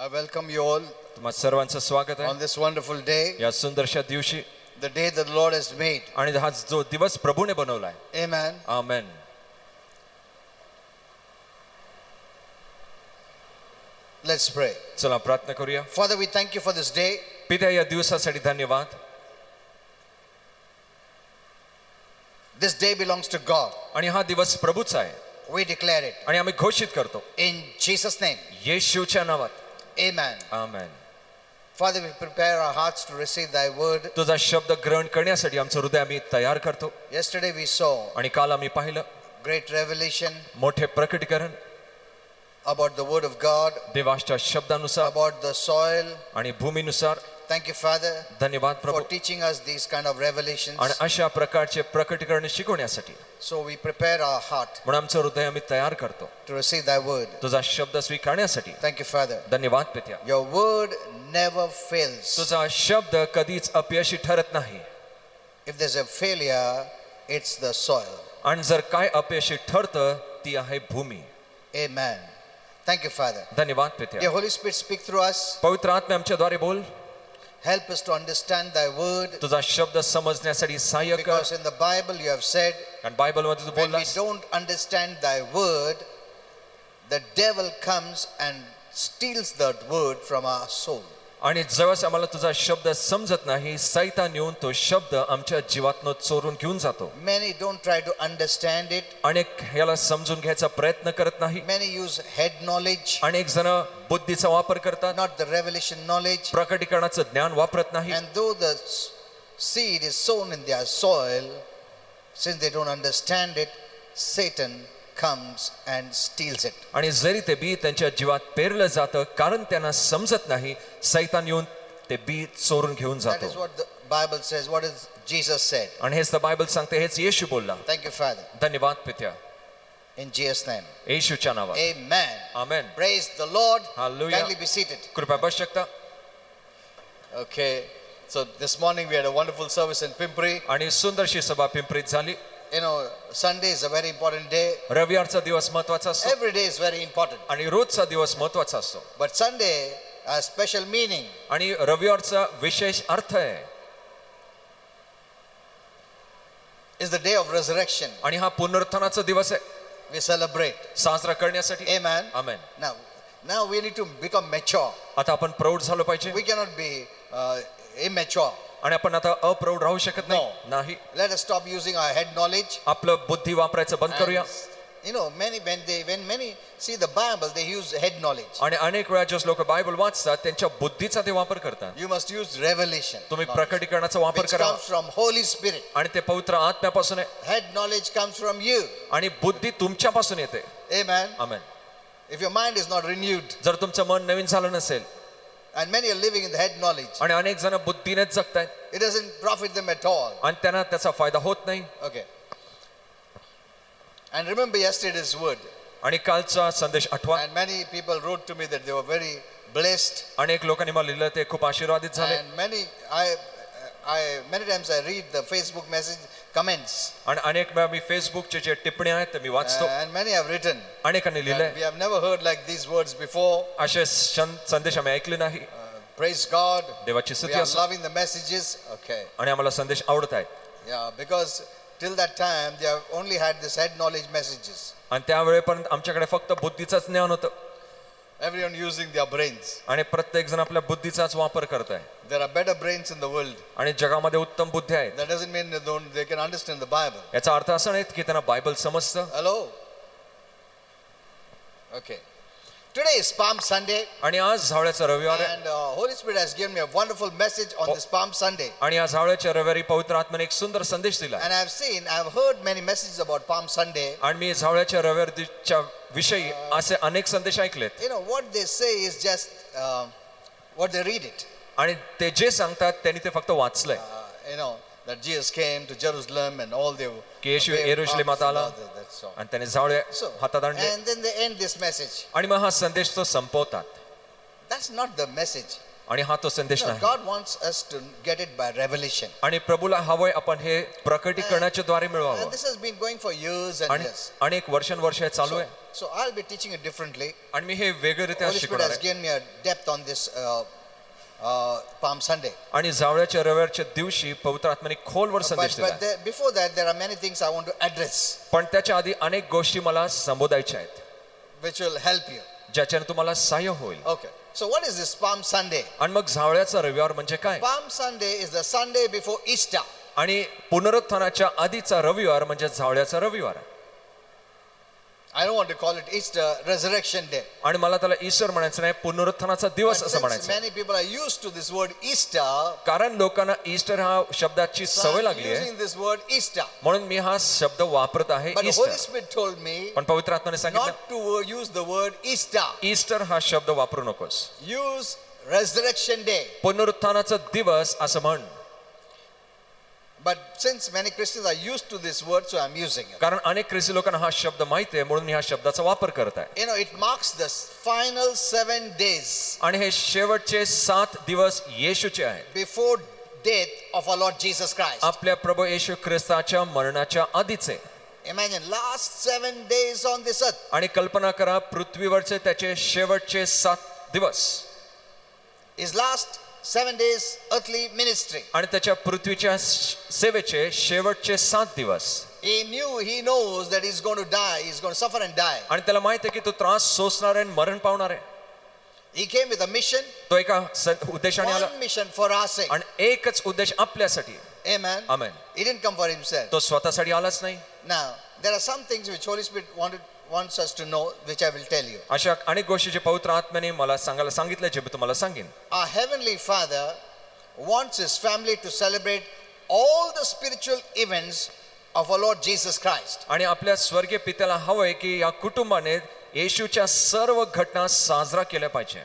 I welcome you all तुम्हा सर्वांचं स्वागत on आहे this wonderful day, या सुंदरशा दिवशी the day that the Lord has made. आणि हा जो दिवस प्रभूने बनवलाय. Amen. आमेन. Let's pray. चला प्रार्थना करूया. Father, we thank you for this day. पित्या या दिवसासाठी धन्यवाद. This day belongs to God. आणि हा दिवस प्रभूचा आहे We declare it आणि आम्ही घोषित करतो in Jesus' name. येशूच्या नावात. Amen. Amen. Father, we prepare our hearts to receive thy word. तुझा शब्द ग्रहण करण्यासाठी आमचं हृदय आम्ही तयार करतो. Yesterday we saw आणि काल आम्ही पाहिलं great revelation मोठे प्रकटीकरण about the word of God, देवाच्या शब्दानुसार about the soil. आणि भूमीनुसार. Thank you, Father, धन्यवाद for Prabhu teaching us these kind of revelations. आणि अशा प्रकारचे प्रकटीकरण शिकवण्यासाठी. So we prepare our heart म्हणून आमचं हृदय आम्ही तयार करतो to receive thy word. तुझा शब्द स्वीकारण्यासाठी. Thank you, Father. धन्यवाद पित्या. Your word never fails. तुझा शब्द कधीच अपयशी ठरत नाही. If there's a failure, it's the soil. आणि जर काय अपयशी ठरतं ती आहे भूमी. Amen. Thank you, Father. धन्यवाद Dear पित्या. Holy Spirit, speak through us. पवित्र आत्मा आमच्याद्वारे बोल. Help us to understand thy word. तुझा शब्द समजण्यासाठी सहाय्य कर. Because in the Bible you have said, कारण बायबल मध्ये तू when we बोललास don't understand thy word, the devil comes and steals that word from our soul. आणि जेव्हा आम्हाला तुझा शब्द समजत नाही सैतान येऊन तो शब्द आमच्या जीवातनं चोरून घेऊन जातो. Many don't try to understand it. अनेक ह्याला समजून घ्यायचा प्रयत्न करत नाही. Many use head knowledge, अनेक जण बुद्धीचा वापर करतात. not the revelation knowledge. प्रकटीकरणाचं ज्ञान वापरत नाही. And though the seed is sown in their soil, since they don't understand it, Satan comes and steals it. आणि जरी ते बी त्यांच्या जीवात पेरलं जातं कारण त्यांना समजत नाही सैतान येऊन ते बी चोरून घेऊन That is जातो. what the Bible says. What is Jesus said? आणि हेच तर बायबल सांगते हेच येशू बोलला. Thank you, Father. धन्यवाद पित्या. In Jesus' name. येशूच्या नावात. Amen. Amen. Praise the Lord. Hallelujah. Kindly be seated. कृपया बस शकता. Okay. So this morning we had a wonderful service in Pimpri. आणि सुंदरशी सभा पिंपरीत झाली. You know, Sunday is a very important day. रविवारचा दिवस महत्वाचा असतो Every day is very important. आणि रोजचा दिवस महत्वाचा असतो. But Sunday has special meaning. आणि रविवारचा विशेष अर्थ आहे. It's the day of resurrection. आणि हा पुनरुत्थानाचा दिवस आहे. We celebrate. साजरा करण्यासाठी. Amen. Amen. Now we need to become mature. आता आपण प्रौढ झालो पाहिजे. We cannot be immature. आणि आपण आता अप्रौढ राहू शकत नाही. Let us stop using our head knowledge. आपलं बुद्धी वापरायचं बंद करूया. You know, when many see the Bible, they use head knowledge. आणि अनेक वेळा जे लोक बायबल वाचतात त्यांच्या बुद्धीचा ते वापर करतात. You must use revelation. तुम्ही knowledge, प्रकटीकरणाचा वापर which करा. comes from Holy Spirit. आणि ते पवित्र आत्म्यापासून आहे. Head knowledge comes from you. आणि बुद्धी तुमच्यापासून येते. Amen. Amen. If your mind is not renewed, जर तुमचं मन नवीन झालं नसेल and many are living in the head knowledge, आणि अनेक जण बुद्धीनेच जगतायत it doesn't profit them at all. आणि त्यांना त्याचा फायदा होत नाही. Okay. And remember yesterday's word. आणि कालचा संदेश आठवा. And many people wrote to me that they were very blessed. अनेक लोकांनी मला लिहिलं ते खूप आशीर्वादित झाले. And many times I read the Facebook message comments. आणि अनेक वेळा मी फेसबुकचे जे टिप्पणी आहेत ते मी वाचतो. And many have written. अनेकांनी लिहिलंय. We have never heard like these words before. असे संदेश आम्ही ऐकले नाही. Praise God. देवाची We स्तुती are असो. loving the messages. Okay. आणि आम्हाला संदेश आवडत आहेत. Yeah, because till that time they have only had this head knowledge messages. आणि त्यावेळेपर्यंत आमच्याकडे फक्त बुद्धीचंच ज्ञान होतं. Everyone using their brains. आणि प्रत्येक जण आपल्या बुद्धीचाच वापर करत आहे. There are better brains in the world. आणि जगामध्ये उत्तम बुद्धी आहेत. That doesn't mean they can understand the Bible. याचा अर्थ असा नाही की त्यांना बायबल समजतं. Hello. Okay. Today is Palm Sunday. आणि आज झावळ्याचा रविवार आहे. And Holy Spirit has given me a wonderful message on this Palm Sunday. आणि या झावळ्याच्या रविवारी पवित्र आत्म्याने एक सुंदर संदेश दिला. And I've heard many messages about Palm Sunday. आणि मी झावळ्याच्या रविवारच्या विषयी असे अनेक संदेश ऐकलेत. You know what they say is just what they read it. आणि ते जे सांगतात त्यांनी ते फक्त वाचलंय. You know that Jesus came to Jerusalem and all the की येशू येरुशलेमात आला आणि त्याने झावळे हातात आणले. And then they end this message. आणि मग हा संदेश तो संपवतात. That's not the message. आणि हा तो संदेश No, नाही. God wants us to get it by revelation. आणि प्रभूला हवंय आपण हे प्रकटीकरणाच्या द्वारे मिळवावं. And this has been going for years and आणि years. अनेक वर्षानुवर्ष हे चालू आहे. So I'll be teaching it differently. आणि मी हे वेगळ्यारीत्या Holy Spirit शिकवणार has आहे. given me a depth on this Palm Sunday. आणि जावळ्याच्या रविवारच्या दिवशी पवित्र आत्म्याने खोलवर संदेश दिला. Before that, there are many things I want to address, पण त्याच्या आधी अनेक गोष्टी मला संबोधायच्या आहेत which will help you. ज्याच्याने तुम्हाला सहाय्य होईल. Okay. So what is this Palm Sunday? आणि मग जावळ्याचा रविवार म्हणजे काय? Palm Sunday is the Sunday before Easter. आणि पुनरुत्थानाच्या आधीचा रविवार म्हणजे जावळ्याचा रविवार. I don't want to call it Easter, Resurrection Day. आणि मला त्याला ईस्टर म्हणायचं नाही, पुनरुत्थानाचा दिवस But असं since म्हणायचं. many people are used to this word Easter, कारण लोकांना ईस्टर हा शब्दाची so सवय I'm लागली आहे, using this word Easter. म्हणून मी हा शब्द वापरत आहे But the Easter. Holy Spirit told me पण पवित्र आत्म्याने सांगितलं not to use the word Easter. Easter हा शब्द वापरू नकोस, Use Resurrection Day. पुनरुत्थानाचा दिवस असं म्हण. But since many Christians are used to this word, so I'm using it. कारण अनेक ख्रिस्ती लोकांना हा शब्द माहिती आहे म्हणून मी ह्या शब्दाचा वापर करत आहे. You know, it marks the final 7 days आणि हे शेवटचे 7 दिवस येशूचे आहेत, before death of our Lord Jesus Christ. आपल्या प्रभू येशू ख्रिस्ताच्या मरणाच्या आधीचे. Imagine last 7 days on this earth. आणि कल्पना करा पृथ्वीवरचे त्याचे शेवटचे 7 दिवस. His last 7 days earthly ministry. आणि त्याच्या पृथ्वीच्या सेवेचे शेवटचे 7 दिवस. He knows that he's going to die, he's going to suffer and die. आणि त्याला माहिती आहे की तो त्रास सोसणार आहे आणि मरण पावणार आहे. He came with a mission, तो एका उद्देशाने आला one mission for our sake. आणि एकच उद्देश आपल्यासाठी. Amen. Amen. He didn't come for himself. तो स्वतःसाठी आलाच नाही. Now, there are some things which Holy Spirit wants us to know, which I will tell you. अशा अनेक गोष्टी जे पवित्र आत्म्याने मला सांगायला सांगितले जे मी तुम्हाला सांगेन. Our Heavenly Father wants His family to celebrate all the spiritual events of our Lord Jesus Christ. आणि आपल्या स्वर्गीय पित्याला हवंय की या कुटुंबाने येशूच्या सर्व घटना साजरा केल्या पाहिजे.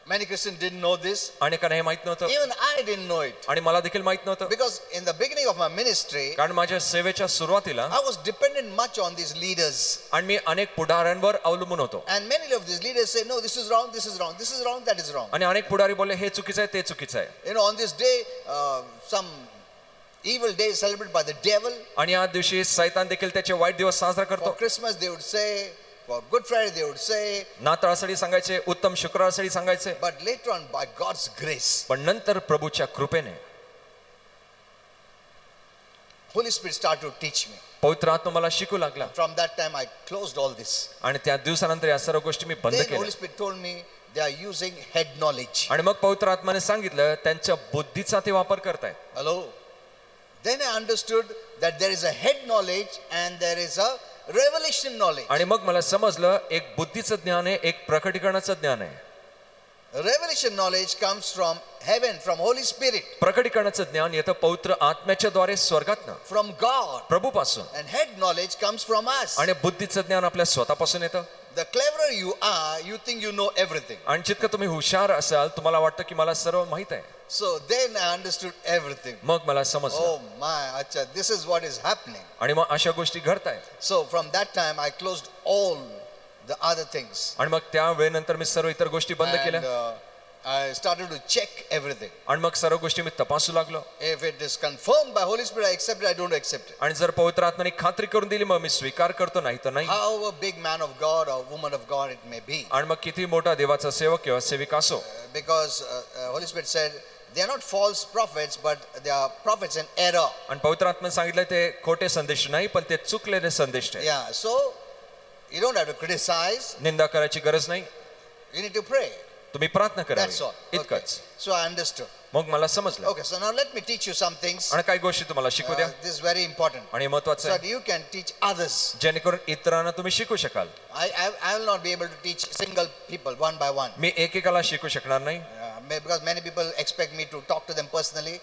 Many Christians didn't know this. अनेकांना हे माहित नव्हतं Even I didn't know it. आणि मला देखील माहित नव्हतं. Because in the beginning of my ministry, कारण माझ्या सेवेच्या सुरुवातीला I was dependent much on these leaders. आणि मी अनेक पुढाऱ्यांवर अवलंबून होतो. And many of these leaders say, no, this is wrong, this is wrong, this is wrong, that is wrong. आणि अनेक पुढारी बोलले हे चुकीचं आहे ते चुकीचं आहे. You know, on this day, some evil day is celebrated by the devil. आणि या दिवशी सैतान देखील त्याचे वाईट दिवस साजरा For करतो. Christmas, they would say, for Good Friday, they would say, नाताळासाठी सांगायचे, उत्तम शुक्रवारसाठी सांगायचे. but later on, by God's grace, पण नंतर प्रभूच्या कृपेने Holy Spirit started to teach me. पवित्र आत्मा मला शिकू लागला. From that time, I closed all this. आणि त्या दिवसानंतर या सर्व गोष्टी मी बंद Then केल्या. Holy Spirit told me they are using head knowledge. आणि मग पवित्र आत्माने सांगितलं त्यांच्या बुद्धीचा ते वापर करतायत. Hello? Then I understood that there is a head knowledge and there is a revelation knowledge. आणि मग मला समजलं एक बुद्धीचं ज्ञान आहे, एक प्रकटीकरणाचं ज्ञान आहे. Revelation knowledge comes from heaven, from Holy Spirit, प्रकटीकरणाचं ज्ञान येतं पवित्र आत्म्याच्या द्वारे स्वर्गातनं, from God. प्रभूपासून. And head knowledge comes from us. आणि बुद्धीचं ज्ञान आपल्या स्वतःपासून येतं. The cleverer you are, you think you know everything. आणि जितकं तुम्ही हुशार असाल तुम्हाला वाटतं की मला सर्व माहित आहे. So then I understood everything. मग मला समजलं. Oh my, acha, this is what is happening. आणि मग अशा गोष्टी घडतायत. So from that time I closed all the other things. आणि मग त्या वेळेनंतर मी सर्व इतर गोष्टी बंद And केल्या. I started to check everything. आणि मग सर्व गोष्टी मी तपासू लागलो. If it is confirmed by Holy Spirit, I accept it, I don't accept it. आणि जर पवित्र आत्म्याने खात्री करून दिली मग मी स्वीकार करतो, नाही तर नाही. However big man of God or woman of God it may be. आणि मग किती मोठा देवाचा सेवक किंवा सेविका असो. Because Holy Spirit said they are not false prophets, but they are prophets in error. आणि पवित्र आत्म्याने सांगितलं ते खोटे संदेश नाही पण ते चुकलेले संदेश आहेत. Yeah, so you don't have to criticize. निंदा करायची गरज नाही. You need to pray. तुम्ही प्रार्थना करा. That's all. Okay. इतकंच. So I understood. मग मला समजलं. Okay, so now let me teach you some things. आणि काही गोष्टी तुम्हाला शिकू द्या. This is very important. आणि महत्त्वाचं So that आहे you can teach others. जेणेकरून इतरांना तुम्ही शिकू शकाल. I will not be able to teach single people one by one. मी एकेकाला शिकू शकणार नाही. Because many people expect me to talk to them personally.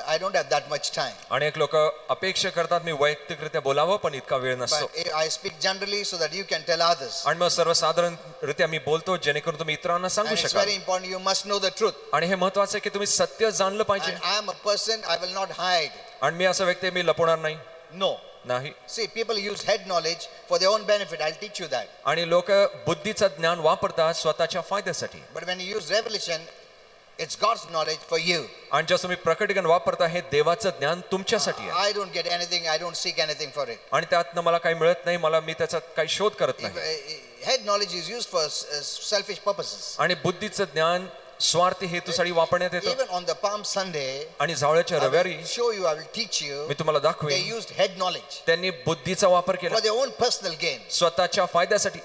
I don't have that much time. अनेक लोक अपेक्षा करतात मी वैयक्तिकरित्या बोलावं पण इतका वेळ नसतो. But I speak generally so that you can tell others. आणि मग सर्वसाधारणरित्या मी बोलतो जेणेकरून तुम्ही इतरांना सांगू And it's शकाल. very important you must know the truth. आणि हे महत्त्वाचं आहे की तुम्ही सत्य जाणलं पाहिजे. And I am a person, I will not hide. आणि मी असं व्यक्ती मी लपवणार नाही. No. नाही. See, people use head knowledge for their own benefit. I'll teach you that. आणि लोक बुद्धीचं ज्ञान वापरतात स्वतःच्या फायद्यासाठी. But when you use revelation, It's God's knowledge for you. आणि जसं तुम्ही प्रकटीकरण वापरता हे देवाचं ज्ञान तुमच्यासाठी आहे I don't get anything, I don't seek anything for it. आणि त्यातनं मला काही मिळत नाही मी त्याचा काही शोध करत नाही Head knowledge is used for selfish purposes. आणि बुद्धीचं ज्ञान स्वार्थी हेतूसाठी वापरण्यात येतं Even on the Palm Sunday, आणि जावळ्याच्या I रविवारी will show you, I will teach you, मी तुम्हाला they दाखवेन used head knowledge त्यांनी बुद्धीचा वापर केला for their own personal gain. स्वतःच्या फायद्यासाठी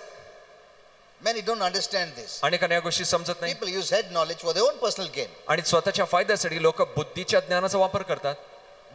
Many don't understand this. अनेकांना या गोष्टी समजत नाही People use head knowledge for their own personal gain. आणि स्वतःच्या फायद्यासाठी लोक बुद्धीच्या ज्ञानाचा वापर करतात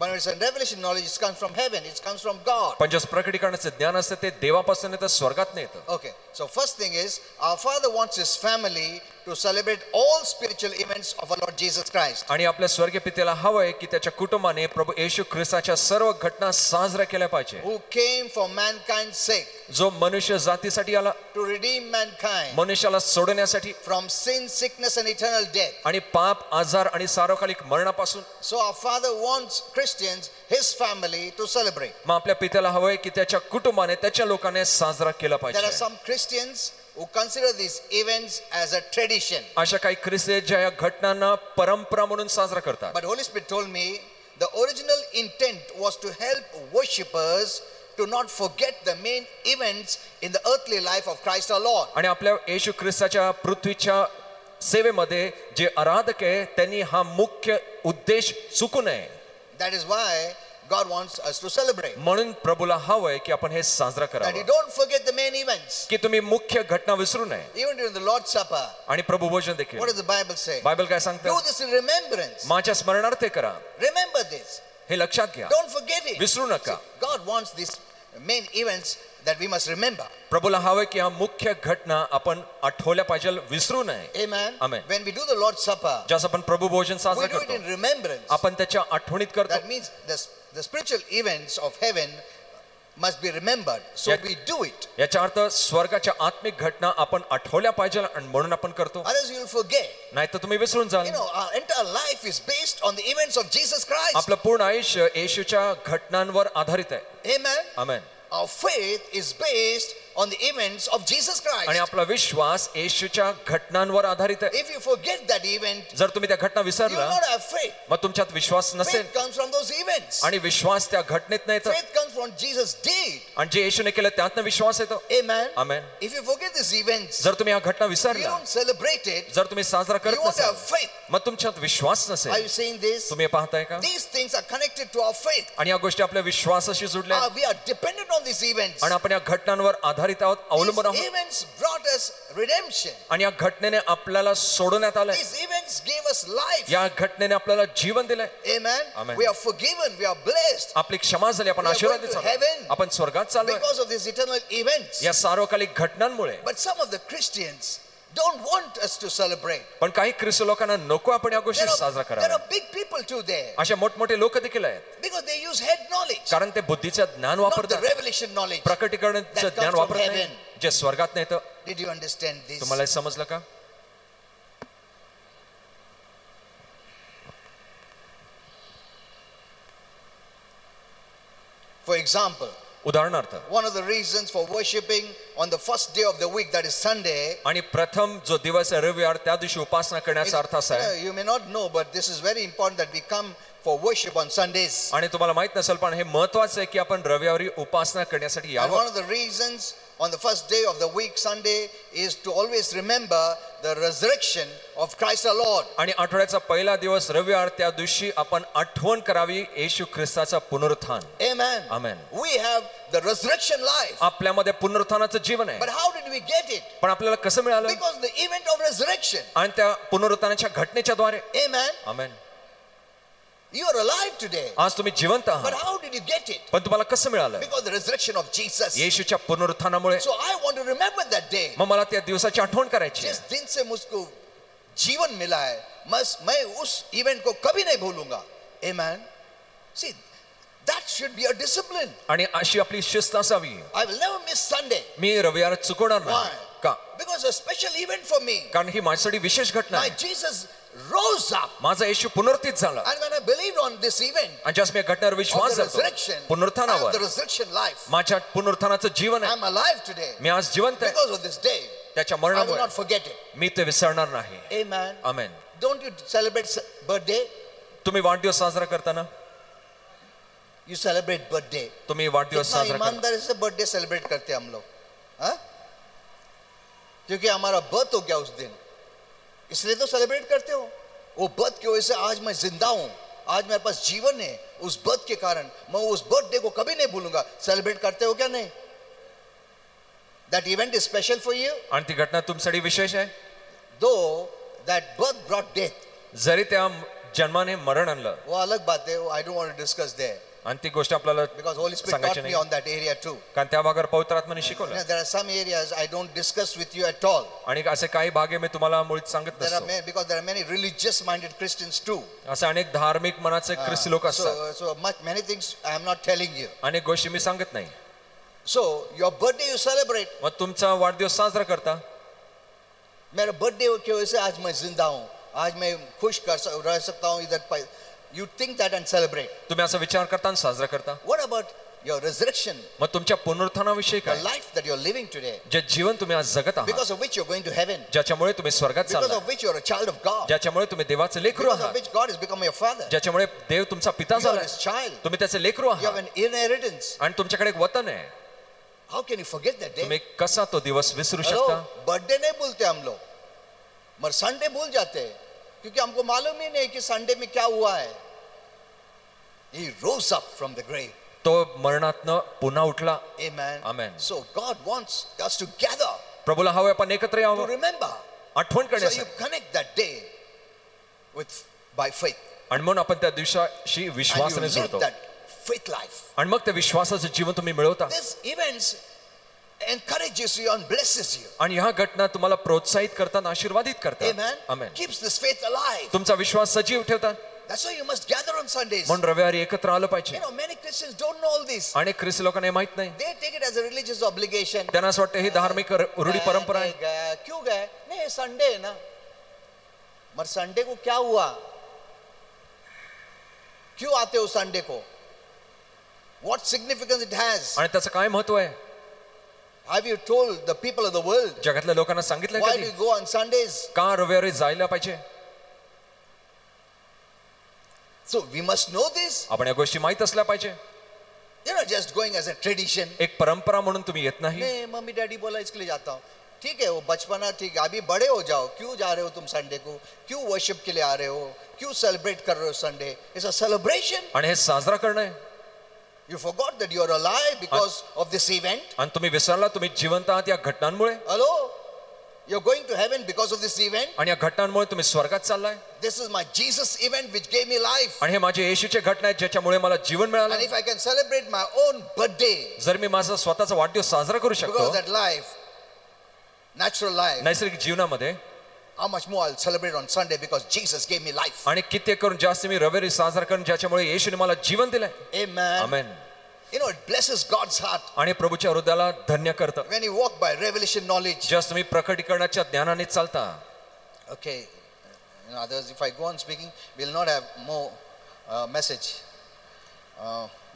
But when it's a revelation knowledge, it comes from heaven, it comes from God. पण जस प्रकटीकरणाचं ज्ञान असतं ते देवापासून येतं स्वर्गात येतं Okay, so first thing is, our Father wants His family to celebrate all spiritual events of our Lord Jesus Christ. आणि आपल्या स्वर्गीय पित्याला हवंय की त्याच्या कुटुंबाने प्रभू येशू ख्रिस्ताच्या सर्व घटना साजऱ्या केल्या पाहिजे Who came for mankind's sake, जो मनुष्य जातीसाठी आला to redeem mankind मनुष्याला सोडण्यासाठी from sin, sickness and eternal death. आणि पाप आजार आणि सार्वकालिक मरणापासून So our Father wants Christians, His family, to celebrate. मग आपल्या पित्याला हवंय की त्याच्या कुटुंबाने त्याच्या लोकांनी साजरा केला There are पाहिजे some Christians who consider these events as a tradition. अशा काही ख्रिस्ती ज्या या घटनांना परंपरा म्हणून साजरा करतात But Holy Spirit told me the original intent was to help worshippers to not forget the main events in the earthly life of Christ our Lord. आणि आपल्या येशू ख्रिस्ताच्या पृथ्वीच्या सेवेमध्ये जे आराधक आहे त्यांनी हा मुख्य उद्देश चुकू नये That is why God wants us to celebrate. म्हणून प्रभूला हवंय की आपण हे साजरा That you करावं don't forget the main events. की तुम्ही मुख्य घटना विसरू नये Even during the Lord's Supper, आणि प्रभू भोजन देखील what does the Bible say? Bible काय Do सांगतं this in remembrance. माझ्या स्मरणार्थ हे करा Remember this. हे लक्षात घ्या Don't forget it. विसरू नका See, God wants these main events that we must remember. प्रभूला हवंय की हा मुख्य घटना आपण आठवल्या पाहिजे विसरू नये Amen. Amen. When we do the Lord's Supper, जसं आपण प्रभू भोजन साजरा we do it in करतो remembrance. आपण त्याच्या आठवणीत करतो That means the spiritual events of heaven must be remembered. So Yeah. we do it. याचा अर्थ स्वर्गाच्या आत्मिक घटना आपण आठवल्या पाहिजे आणि म्हणून आपण करतो Otherwise you'll forget. नाही तर तुम्ही विसरून जाल You know, our entire life is based on the events of Jesus Christ. आपलं पूर्ण आयुष्य येशूच्या घटनांवर आधारित आहे Amen. Amen Our faith is based on the events of Jesus Christ. आणि आपला विश्वास येशूच्या घटनांवर आधारित आहे If you forget that event, जर तुम्ही त्या घटना you will विसरला not have faith. मग तुमच्यात विश्वास नसेल Faith comes from those events. आणि विश्वास त्या घटनेत नाही तर Faith comes from Jesus' deed. आणि जे येशूने केलं त्यातनं विश्वास येतो Amen. Amen If you forget these events, जर तुम्ही या घटना you विसरला don't celebrate it, जर तुम्ही साजरा you करत won't नसाल have faith. मग तुमच्यात विश्वास Are नसेल you saying this? तुम्ही हे पाहताय का These things are connected to our faith. आणि या गोष्टी आपल्या विश्वासाशी जुडल्या We are dependent on these events. आणि आपण या घटनांवर आधारित आहोत अवलंबून These आहोत events brought us redemption. आणि या घटनेने आपल्याला सोडवण्यात आलंय These events gave us life. या घटनेने आपल्याला जीवन दिलंय Amen. Amen. We are forgiven. We are blessed आपली क्षमा झाली आपण We are आशीर्वादित going to झालो heaven. आपण स्वर्गात चाललोय because of these eternal events. या सार्वकालिक घटनांमुळे But some of the Christians don't want us to celebrate. पण काही ख्रिस्त लोकांना नको आपण या गोष्टी साजरा There कराव्या are big people too there अशा मोठमोठे लोक देखील आहेत because they use head knowledge, कारण ते बुद्धीचं ज्ञान not the वापरतात revelation knowledge. प्रकटीकरणाचं that comes ज्ञान from वापरत नाही heaven. जे स्वर्गात नाही तर Did you understand this? तुम्हाला हे समजलं का For example, उदाहरणार्थ one of the reasons for worshiping on the first day of the week, that is Sunday, आणि प्रथम जो दिवस आहे रविवार त्या दिवशी उपासना करण्याचा अर्थ असा आहे you may not know, but this is very important that we come for worship on Sundays. आणि तुम्हाला माहित नसेल पण हे महत्वाचं आहे की आपण रविवारी उपासना करण्यासाठी And यावं one of the reasons on the first day of the week, Sunday, is to always remember the resurrection of Christ our Lord. आणि आठवड्याचा पहिला दिवस रविवार त्या दिवशी आपण आठवण करावी येशू ख्रिस्ताचा पुनरुत्थान Amen. Amen. We have the resurrection life. आपल्यामध्ये पुनरुत्थानाचं जीवन आहे But how did we get it? पण आपल्याला कसं मिळालं Because of the event of resurrection. आणि त्या पुनरुत्थानाच्या घटनेच्या द्वारे Amen. Amen You are alive today. आज तुम्ही जिवंत But आहात how did you get it? पण तुम्हाला कसं मिळालं Because of the resurrection of Jesus. येशूच्या पुनरुत्थानामुळे So I want to remember that day. मग मला त्या दिवसाची आठवण करायची आहे. जिस दिन से मुझको जीवन मिला है, मैं उस इवेंट को कभी नहीं भूलूंगा. Amen. See, that should be a discipline. आणि अशी आपली शिस्त असावी I will never miss Sunday. मी रविवार चुकवणार Why? नाही का Because it's a special event for me. कारण ही माझ्यासाठी विशेष घटना My आहे Jesus rose up. माझा येशू पुनरुत्थित झाला And when I believed on this event आणि ज्यास मी या घटनेवर of विश्वास the धरतो resurrection, I have the पुनरुत्थानावर resurrection life. माझ्या पुनरुत्थानाचं जीवन आहे I'm alive today मी आज जिवंत आहे because of this day. त्याच्या I will मरणामुळे not forget it. मी ते विसरणार नाही Amen. Amen don't you celebrate birthday? तुम्ही वाढदिवस साजरा करता ना? You celebrate birthday. तुम्ही वाढदिवस कितना साजरा करता? ईमानदारी से बर्थडे सेलिब्रेट करते हैं हम लोग, हाँ? क्योंकि हमारा बर्थ हो गया उस दिन, इसलिए तो सेलिब्रेट करते हो। वो बर्थ की वजह से आज मैं जिंदा हूं, आज मेरे पास जीवन है, उस बर्थ के कारण मैं उस बर्थडे को कभी नहीं भूलूंगा। सेलिब्रेट करते हो क्या? नहीं। That event is special for you. आणि ती घटना तुमच्यासाठी विशेष आहे. Though that birth brought death. जरी त्या जन्माने मरण आणलं, वो अलग बात है, I don't want to discuss there. आणि ती गोष्ट आपल्याला Because Holy Spirit सांगायची taught me नाही, on that area too. कारण त्या भागावर पवित्र आत्म्याने शिकवलं. There are some areas I don't discuss with you at all. आणि असे काही भाग आहे मी तुम्हाला मुळीच सांगत नसतो. Because there are many religious minded Christians too. असे अनेक धार्मिक मनाचे ख्रिस्ती लोक असतात. So many things I am not telling you. अनेक गोष्टी मी सांगत नाही. So your birthday you celebrate. मग तुमचा वाढदिवस साजरा करता. मेरा बर्थडे की वजह से आज मैं जिंदा हूँ, आज मैं खुश रह सकता हूँ इधर. You think that and celebrate. तुम्ही असा विचार करता आणि साजरा करता. What about your resurrection? मग तुमच्या पुनरुत्थानाविषयी The काय? life that you're living today, जे जीवन तुम्ही आज जगत आहात, because of which you're going to heaven, ज्याच्यामुळे तुम्ही स्वर्गात because चालला, of which you're a child of God, ज्याच्यामुळे तुम्ही देवाचे लेकरू because of आहात, which God has become your father. ज्याच्यामुळे देव तुमचा पिता You are झाला, his child. तुम्ही त्याचे लेकरू You have आहात an inheritance. आणि तुमच्याकडे एक वतन आहे. How can you forget that day? तुम्ही कसा तो दिवस विसरू Hello, शकता? बर्थडे नहीं भूलते हम लोग, मगर संडे भूल जाते हैं, क्योंकि हमको मालूम ही नहीं कि संडे में क्या हुआ है. He rose up from the grave. तो मरणातनं पुन्हा उठला. Amen. Amen. So God wants us to gather, प्रभूला हवं आपण एकत्र to यावं, remember. आठवण So you करण्यासाठी. connect that day by faith. आणि म्हणून आपण त्या दिवसाशी And विश्वासाने you live जुळतो that faith life. आणि मग त्या विश्वासाचं जीवन तुम्ही मिळवता. These events encourages you and blesses you. आणि ह्या घटना तुम्हाला प्रोत्साहित करतात, आशीर्वादित करतात. Amen. Amen. Keeps this faith alive. तुमचा विश्वास सजीव ठेवतात. That's why you must gather on Sundays. म्हणून रविवारी एकत्र आलं पाहिजे. You know, many Christians don't know all this. अनेक ख्रिस्ती लोकांना हे माहित नाही. They take it as a religious obligation. त्यांना असं वाटतं ही धार्मिक रूढी परंपरा आहे. गया, क्यों गए? नहीं, संडे है ना. मगर संडे को क्या हुआ? क्यों आते हो संडे को? What significance it has? आणि त्याचं काय महत्व आहे? Have you told the people of the world जगातल्या लोकांना सांगितलं why do कधी you go on Sundays? का रविवारी जायला पाहिजे? So we must know this. आपण या गोष्टी माहित असल्या पाहिजे. You're not just going as a tradition. एक परंपरा म्हणून तुम्ही येत नाही. नहीं, मम्मी डैडी बोला इसके लिए जाता हूँ. ठीक है, वो बचपना ठीक है, अभी बड़े हो जाओ. क्यों जा रहे हो तुम संडे को? क्यों वर्शिप के लिए आ रहे हो? क्यों सेलिब्रेट कर रहे हो संडे? It's a celebration. आणि हे साजरा करणं आहे. You forgot that you are alive because of this event. आणि तुम्ही विसरला तुम्ही जिवंत आहात या घटनांमुळे. Hello? You're going to heaven because of this event. आणि या घटनांमुळे तुम्ही स्वर्गात चाललाय. This is my Jesus event which gave me life. आणि हे माझे येशूचे घटना आहेत ज्याच्यामुळे मला जीवन मिळालं. And if I can celebrate my own birthday जर मी माझा स्वतःचा वाढदिवस साजरा करू because शकतो of that life, natural life, नैसर्गिक जीवनामध्ये, how much more I'll celebrate on Sunday because Jesus gave me life. आणि कित्येक करून जास्त मी रविवारी साजरा करून ज्याच्यामुळे येशूने मला जीवन दिलंय. Amen. Amen. You know, it blesses God's heart आणि प्रभूच्या हृदयाला धन्य करतं when you walk by revelation knowledge. ज्यास तुम्ही प्रकटीकरणाच्या ज्ञानाने चालता. Okay. You know, otherwise, if I go on speaking, we'll not have more message.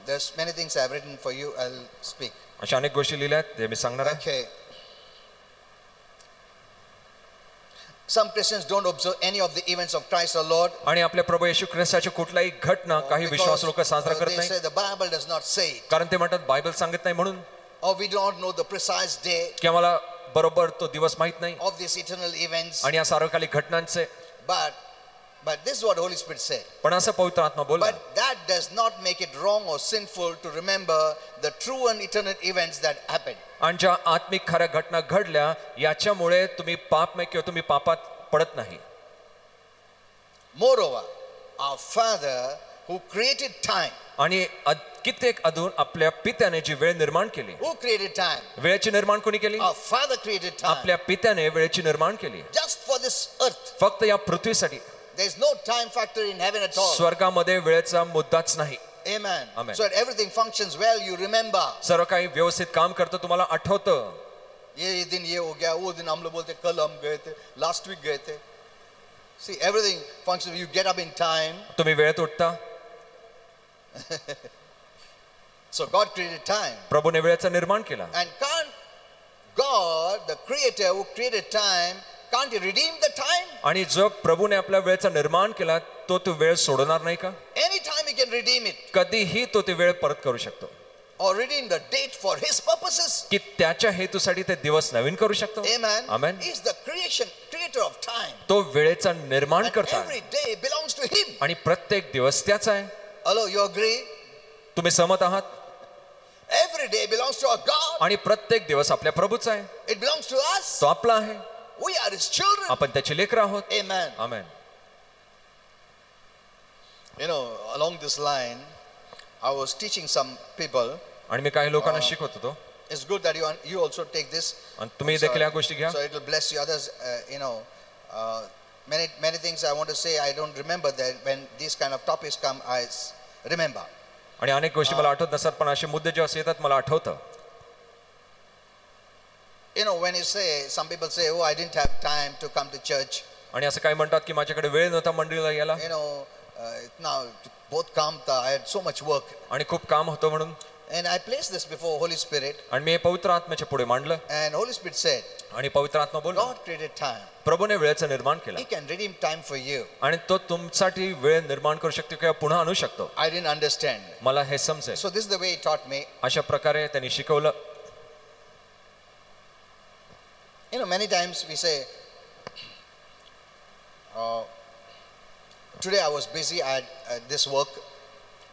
There's many things I've written for you. I'll speak. अशा अनेक गोष्टी लिहिल्या आहेत ते मी सांगणार आहे. Okay. Some Christians don't observe any of the events of Christ our Lord. आणि आपल्या प्रभू येशू ख्रिस्ताची कुठलाही घटना काही विश्वास लोक साजरा करत they नाही. say the Bible does not say it. कारण ते म्हणतात बायबल सांगत नाही म्हणून, Or we do not know the precise day की आम्हाला बरोबर तो दिवस माहित नाही of these eternal events. आणि या सार्वकालिक घटनांचे. But this is what Holy Spirit said. पण असं पवित्र आत्मा बोलला. But that does not make it wrong or sinful to remember the true and eternal events that happened. आणि ज्या आत्मिक खऱ्या घटना घडल्या याच्यामुळे तुम्ही पापमय किंवा तुम्ही पापात पडत नाही. Moreover, our Father who created time. आणि कित्येक अजून आपल्या पित्याने जी वेळ निर्माण केली. Who created time? वेळेची निर्माण कोणी केली? Our Father created time. आपल्या पित्याने वेळेची निर्माण केली. Just for this earth. फक्त या पृथ्वीसाठी. There is no time factor in heaven at all. स्वर्गामध्ये वेळेचा मुद्दाच नाही. Amen. Amen. So that everything functions well, you remember. सर्व काही व्यवस्थित काम करतं तुम्हाला आठवतं. ये दिन ये हो गया, वो दिन हम लोग बोलते कल हम गए थे, last week गए थे. See, everything functions. You get up in time. तुम्ही वेळेत उठता. So God created time. प्रभूने वेळेचं निर्माण केला. And can't God, the creator who created time, can't He redeem the time? आणि जो प्रभूने आपल्या वेळेचा निर्माण केला तो वेळ सोडणार नाही का? Anytime He can redeem it कधीही तो ती वेळ परत करू शकतो, or redeem the date for His purposes. की त्याच्या हेतूसाठी ते दिवस नवीन करू शकतो. Amen. Amen. He is the creator of time. तो वेळेचा निर्माण And करता every day belongs to Him. आणि प्रत्येक दिवस त्याचा आहे. Hello, you agree? तुम्ही सहमत आहात? Every day belongs to our God. आणि प्रत्येक दिवस आपल्या प्रभूचा आहे, It belongs to us. तो आपला आहे, We are His children. आपण त्याचे लेकर आहोत. Amen. Amen. You know, along this line, I was teaching some people. आणि मी काही लोकांना शिकवत होतो, It's good that you also take this. आणि तुम्ही देखील या गोष्टी घ्या. So it will bless you. Others, many things I want to say, I don't remember that when these kind of topics come, I remember. आणि अनेक गोष्टी मला आठवत नसतात, पण असे मुद्दे जेव्हा येतात मला आठवतं. You know, when you say, some people say, oh, I didn't have time to come to church. आणि असं काय म्हणतात की माझ्याकडे वेळ नव्हता मंडळीला यायला, You know, now both काम था, I had so much work. आणि खूप काम होतं म्हणून. And I placed this before Holy Spirit. आणि मी पवित्र आत्म्याच्या पुढे मांडलं, And Holy Spirit said, आणि पवित्र आत्मा बोलला, God created time. प्रभूने वेळेचं निर्माण केलं He can redeem time for you. आणि तो तुमच्यासाठी वेळ निर्माण करू शकतो किंवा पुन्हा आणू शकतो. I didn't understand. मला हे समजेल. So this is the way He taught me. अशा प्रकारे त्यांनी शिकवलं. You know, many times we say, today I was busy, I had this work,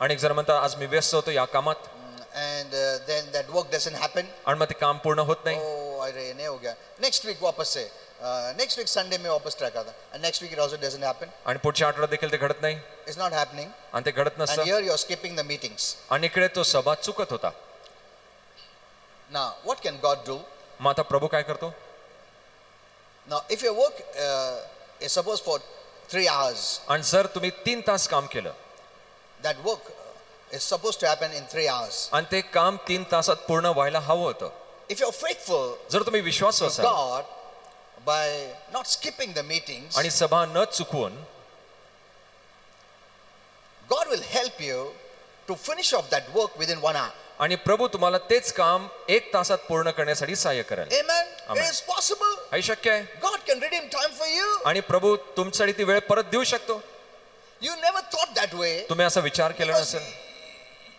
अनेक जण म्हणतात आज मी व्यस्त होतो या कामात, and then that work doesn't happen. आणि मग ते काम पूर्ण होत नाही. Oh, अरे नहीं हो गया. Next week वापस से, next week Sunday में वापस ट्राई करता, and next week it also doesn't happen. आणि पुढच्या आठवड्यात देखील ते घडत नाही, It's not happening. आणि ते घडत And नसतं. here you are skipping the meetings. आणि इकडे तो सभा चुकत होता. Now, what can God do? मग आता प्रभू काय करतो? Now, if your work is supposed for 3 hours, आणि जर तुम्ही 3 तास काम केलं, that work is supposed to happen in 3 hours. आणि ते काम 3 तासात पूर्ण व्हायला हवं होतं. If you're faithful जर तुम्ही विश्वासू to असाल God by not skipping the meetings, आणि सभा न चुकवून, God will help you to finish off that work within 1 hour. आणि प्रभू तुम्हाला तेच काम 1 तासात पूर्ण करण्यासाठी सहाय्य करेल. Amen. Amen. It is possible. हे शक्य आहे. God can redeem time for you. आणि प्रभू तुमच्यासाठी ती वेळ परत देऊ शकतो. You never thought that way तुम्ही असा विचार केला because नसेल,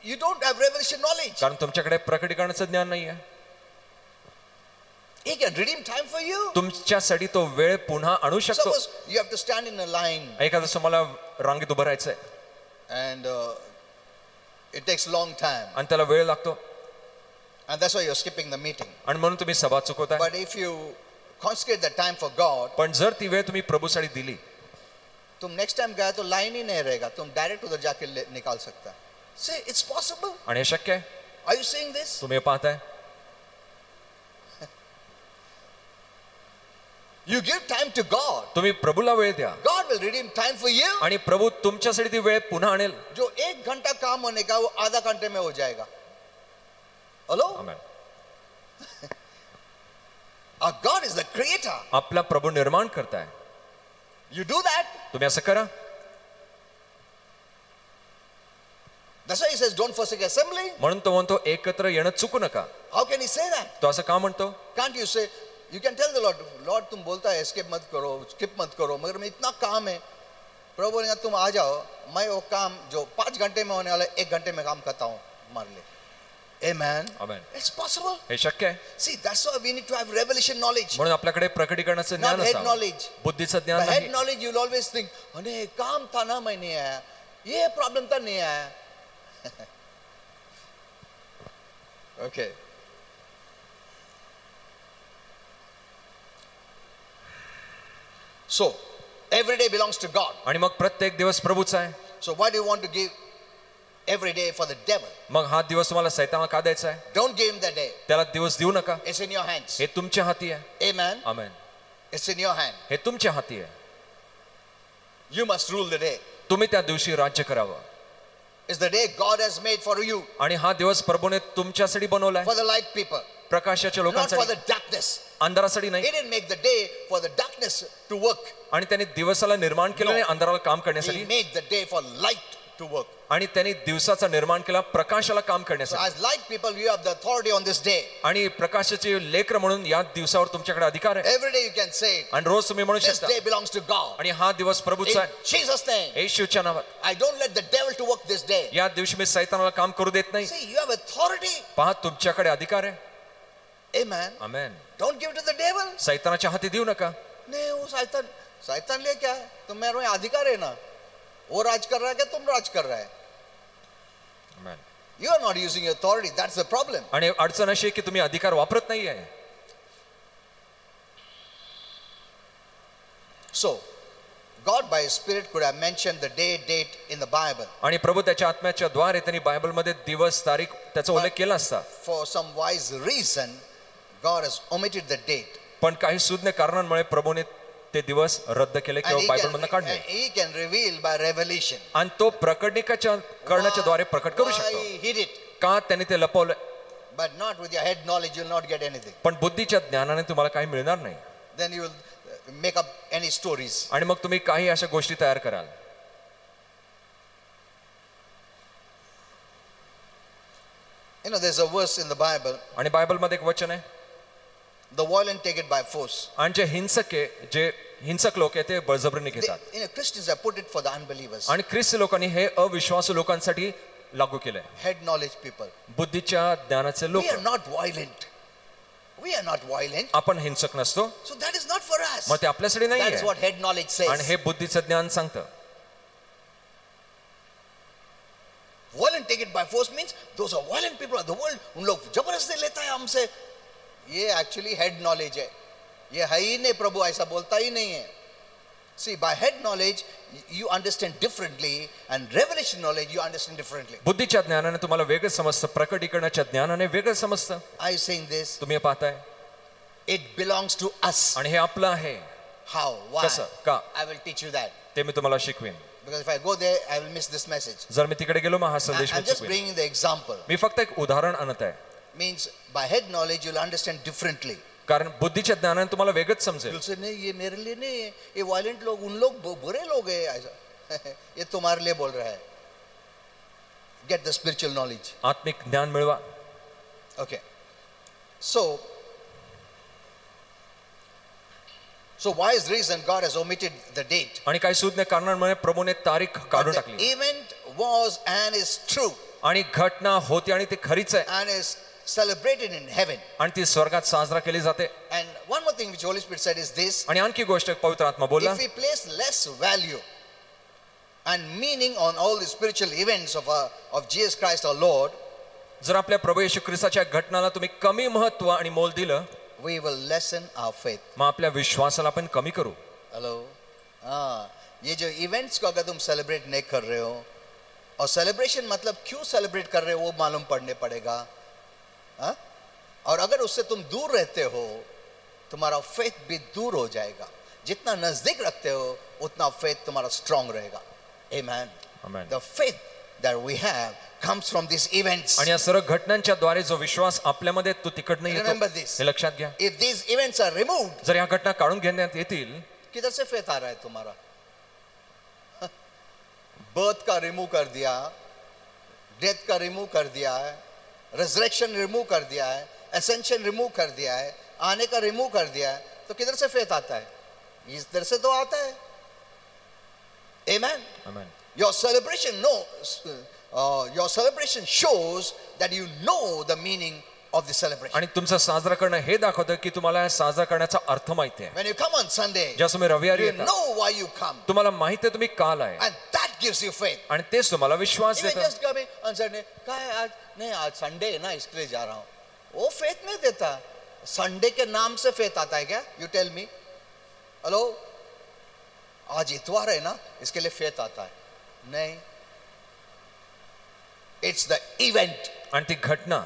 you don't have revelation knowledge. कारण तुमच्याकडे प्रकटीकरणाचं ज्ञान नाहीये. He can redeem time for you. तुमच्यासाठी तो वेळ पुन्हा आणू शकतो. Suppose you have to stand in a line एखादं तुम्हाला रांगेत उभं राहायचंय and it takes long time, आणि त्याला वेळ लागतो, and that's why you're skipping the meeting. आणि म्हणून तुम्ही सभा चुकवताय. But if you consecrate that time for God, पण जर ती वेळ तुम्ही प्रभूसाठी दिली, तुम नेक्स्ट टाइम गए तो लाइन ही नहीं रहेगा, तुम डायरेक्ट उधर जाके निकाल सकता है. Say it's possible. आणि हे शक्य आहे. Are you seeing this? तुम्ही हे पाहताय. You give time to God. तुम्ही प्रभूला वेळ द्या God will redeem time for you. आणि प्रभू तुमच्यासाठी ती वेळ पुन्हा आणेल. जो 1 घंटा काम होने का वो आधा घंटे में हो जाएगा. Hello? Amen. Our God is the creator. आपला प्रभू निर्माण करताय. You do that. तुम्ही असं करा. That's why he says don't forsake assembly. म्हणून तो म्हणतो एकत्र येणं चुकू नका. How can he say that? तो असं का म्हणतो? Can't you say, you can tell the Lord तुम बोलता है escape मत करो, skip मत करो, मगर मैं इतना काम है, प्रभु बोलेगा तुम आ जाओ, मैं वो काम जो 5 घंटे में होने वाला 1 घंटे में काम करता हूँ तुम्हारे लिए. Amen. Amen. It's possible. हे शक्य आहे. See, that's why we need to have revelation knowledge. म्हणून आपल्याकडे प्रकटीकरणाचं Not ज्ञान head असावं, knowledge. बुद्धीचं By ज्ञान head नाही. knowledge you'll always think, अरे काम था ना मैं नहीं आया, ये प्रॉब्लम था नहीं आया. Okay. So, every day belongs to God. आणि मग प्रत्येक दिवस प्रभूचा आहे. So, why do you want to give every day for the devil? मग हा दिवस तुम्हाला सैतानाला का द्यायचा आहे? Don't give him the day. त्याला दिवस देऊ नका. It's in your hands. हे तुमच्या हाती आहे. Amen. Amen. It's in your hand. हे तुमच्या हाती आहे. You must rule the day. तुम्ही त्या दिवशी राज्य करावं. It's the day God has made for you, आणि हा दिवस प्रभूने तुमच्यासाठी बनवलाय, for the light people, प्रकाशाच्या not for लोकांसाठी, the darkness. अंधारासाठी He नाही. didn't make the day for the darkness to work. आणि त्याने दिवसाला निर्माण केलं नाही अंधाराला काम He करण्यासाठी, made the day for light to work. आणि त्यांनी दिवसाचा निर्माण केला प्रकाशाला काम So करण्यासाठी. as light people, you have the authority on this day. आणि प्रकाशाचे लेकर म्हणून या दिवसावर तुमच्याकडे अधिकार आहे. Every day you can say it. आणि रोज तुम्ही म्हणू This शकता day belongs to God. आणि हा दिवस प्रभूचा In आहे Jesus' name. येशूच्या नावात. I don't let the devil to work this day. या दिवशी मी सैतानाला काम करू देत नाही. See, you have authority. पहा तुमच्याकडे अधिकार आहे. Amen. Amen. Don't give it to the devil. सैतानाच्या हाती देऊ नका. नहीं, वो शैतान ले क्या है? तुम मेरे में अधिकार है ना. वो राज कर रहा है क्या तुम राज कर रहा है? आमेन. You are not using your authority. That's the problem. आणि अडचण अशी आहे की तुम्ही अधिकार वापरत नाहीये. So, God by His Spirit could have mentioned the day, date in the Bible. आणि प्रभू त्याच्या आत्म्याच्या द्वारे त्यांनी बायबलमध्ये दिवस तारीख त्याचा उल्लेख केला असता. For some wise reason, God has omitted the date. पण काही सुज्ञ कारणांमुळे प्रभूने ते दिवस रद्द केले किंवा And बायबलमधून काढले. he can reveal by revelation. आणि तो प्रकटनिकाच्या करण्याच्या द्वारे प्रकट करू Why शकतो. he hid it. का त्यांनी ते लपवलं. But not with your head knowledge, you'll not get anything. पण बुद्धीच्या ज्ञानाने तुम्हाला काही मिळणार नाही. Then you will make up any stories. आणि मग तुम्ही काही अशा गोष्टी तयार कराल. You know, there's a verse in the Bible. आणि बायबलमध्ये एक वचन आहे. The violent take it by force. आणि जे हिंसक लोक आहे ते बळजबरीने घेतात. Christians have put it for the unbelievers. आणि ख्रिस्ती लोकांनी हे अविश्वासू लोकांसाठी लागू केलंय. Head knowledge people. बुद्धीच्या ज्ञानाचे लोक. We are not violent. We are not violent. आपण हिंसक नसतो. So that is not for us. मग ते आपल्यासाठी That is नाहीये. what head knowledge says. आणि हे बुद्धीचं ज्ञान सांगतं. Violent take it by force means those are violent people of the world. उन लोग जबरदस्ती लेता है हमसे. ये actually head knowledge है. ये है ही नहीं, प्रभु ऐसा बोलता ही नहीं है. See, by head knowledge you understand differently, and revelation knowledge you understand differently. बुद्धीच्या ज्ञानाने तुम्हाला वेगळं समजतं, प्रकटीकरणाच्या ज्ञानाने वेगळं समजतं. I saying this. तुम्ही हे पाहताय. It belongs to us. आणि हे आपलं आहे. How? Why? कसं? का? I will teach you that. ते मी तुम्हाला शिकवेन. Because if I go there, I will miss this message. जर मी तिकडे गेलो मग हा संदेश I'm me just चुकवेन. bringing the example. मी फक्त एक उदाहरण आणत आहे. Means by head knowledge you'll understand differently. कारण बुद्धीच्या ज्ञानाने तुम्हाला वेगळंच समजेल. You'll say नहीं, ये मेरे लिए नहीं है. ये violent लोग, उन लोग बुरे लोग हैं ऐसा. ये तुम्हारे लिए बोल रहा है. Get the spiritual knowledge. आत्मिक ज्ञान मिळवा. Okay. So why is reason God has omitted the date? आणि काही सुज्ञ कारणांमुळे प्रभूने तारीख काढून The टाकली. event was and is true आणि घटना होती आणि ती खरीच आहे. and is celebrated in heaven. आणि ती स्वर्गात साजरा केली जाते. And one more thing which Holy Spirit said is this: आणि आणखी गोष्ट पवित्र आत्मा बोलला. if we place less value and meaning on all the spiritual events of Jesus Christ our Lord, जर आपल्या प्रभू येशू ख्रिस्ताच्या घटनाला तुम्ही कमी महत्व आणि मोल दिलं, we will lessen our faith. मग आपल्या विश्वासाला आपण कमी करू. हेलो, ये जो इवेंट्स को अगर तुम सेलिब्रेट नहीं कर रहे हो, और सेलिब्रेशन मतलब क्यों सेलिब्रेट कर रहे हो वो मालूम पड़ने पड़ेगा. और अगर उससे तुम दूर रहते हो, तुम्हारा फेथ भी दूर हो जाएगा. जितना नजदीक रखते हो उतना फेथ तुम्हारा स्ट्रांग रहेगा. Amen. Amen. The faith that we have comes from these events. आणि या सर्व घटनांच्या द्वारे जो विश्वास आपल्यामध्ये तो तिकडनं Remember येतो. this. हे लक्षात घ्या. If these events are removed, जर या घटना काढून घेण्यात येतील, किधर से फेथ आ रहा है तुम्हारा? बर्थ का रिमूव कर दिया, डेथ का रिमूव कर दिया है, रिजरेक्शन रिमूव कर दिया है, एसेंशन रिमूव कर दिया है, आने का रिमूव कर दिया है, तो किधर से फेथ आता है? इस तरह से तो आता है. Amen. Amen. Your celebration your celebration shows that you know the meaning of the celebration. आणि तुमचा साजरा करणं हे दाखवतं की तुम्हाला साजरा करण्याचा अर्थ माहिती आहे. When you come on Sunday, जेव्हा तुम्ही रविवारी you येता, know why you come, तुम्हाला माहिती आहे तुम्ही का आलाय, and that gives you faith. आणि तेच तुम्हाला विश्वास If you देतं. just coming on Sunday, काय आज नहीं, आज संडे है ना इसके लिए जा रहा हूँ, वो फेथ नहीं देता. संडे के नाम से फेथ आता है क्या? You tell me. हेलो, आज इतवार है ना इसके लिए फेथ आता है? नहीं. It's the event आणि ती घटना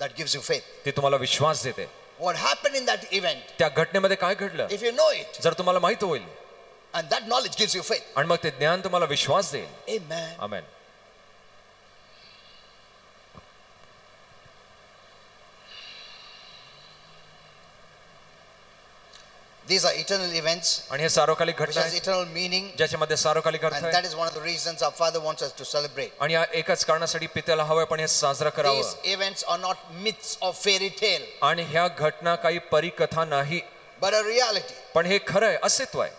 that gives you faith. ती तुम्हाला विश्वास देते. What happened in that event? त्या घटनेमध्ये काय घडलं, If you know it, जर तुम्हाला माहित होईल, and that knowledge gives you faith. आणि मग ते ज्ञान तुम्हाला विश्वास देईल. Amen. Amen. These are eternal events आणि हे सार्वकालिक which घटना has आहेत eternal meaning, ज्याच्यामध्ये सार्वकालिक अर्थ and आहे that is one of the reasons our Father wants us to celebrate. आणि या एकाच कारणासाठी पित्याला हवंय पण हे साजरं These करावं events are not myths or fairy tale, आणि ह्या घटना काही परिकथा नाही but a reality. पण हे खरं आहे अस्तित्व आहे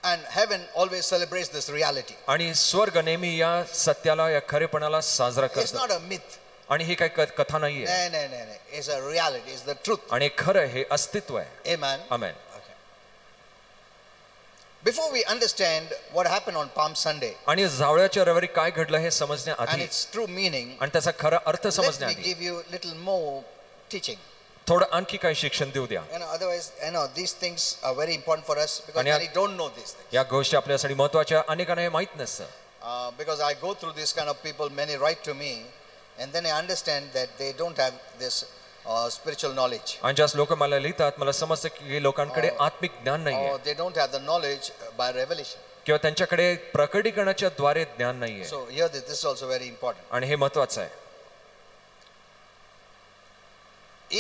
And heaven always celebrates this reality. आणि स्वर्ग नेहमी या सत्याला या खरेपणाला साजरा It's करतो not a myth. आणि ही काही कथा नाहीये No. It's a reality. It's the truth. आणि खरं हे अस्तित्व आहे Amen. Amen Okay. Before we understand what happened on Palm Sunday आणि जावळ्याच्या रविवारी काय घडलं हे and समजण्याआधी its true meaning, आणि त्याचा खरा अर्थ let me समजण्याआधी give you little more teaching. थोडं आणखी काही शिक्षण देऊ द्या Otherwise, these things are very important for us because आणि many don't know these things. या गोष्टी आपल्यासाठी महत्वाच्या अनेकांना हे माहित नसतं Because I go through this kind of people, many write to me, and then I understand that they don't have this spiritual knowledge, आणि ज्या लोक मला लिहितात मला समजतं की हे लोकांकडे आत्मिक ज्ञान नाहीये or they don't have the knowledge by revelation. किंवा त्यांच्याकडे प्रकटीकरणाच्या द्वारे ज्ञान नाहीये So here, this is also very important. आणि हे महत्वाचं आहे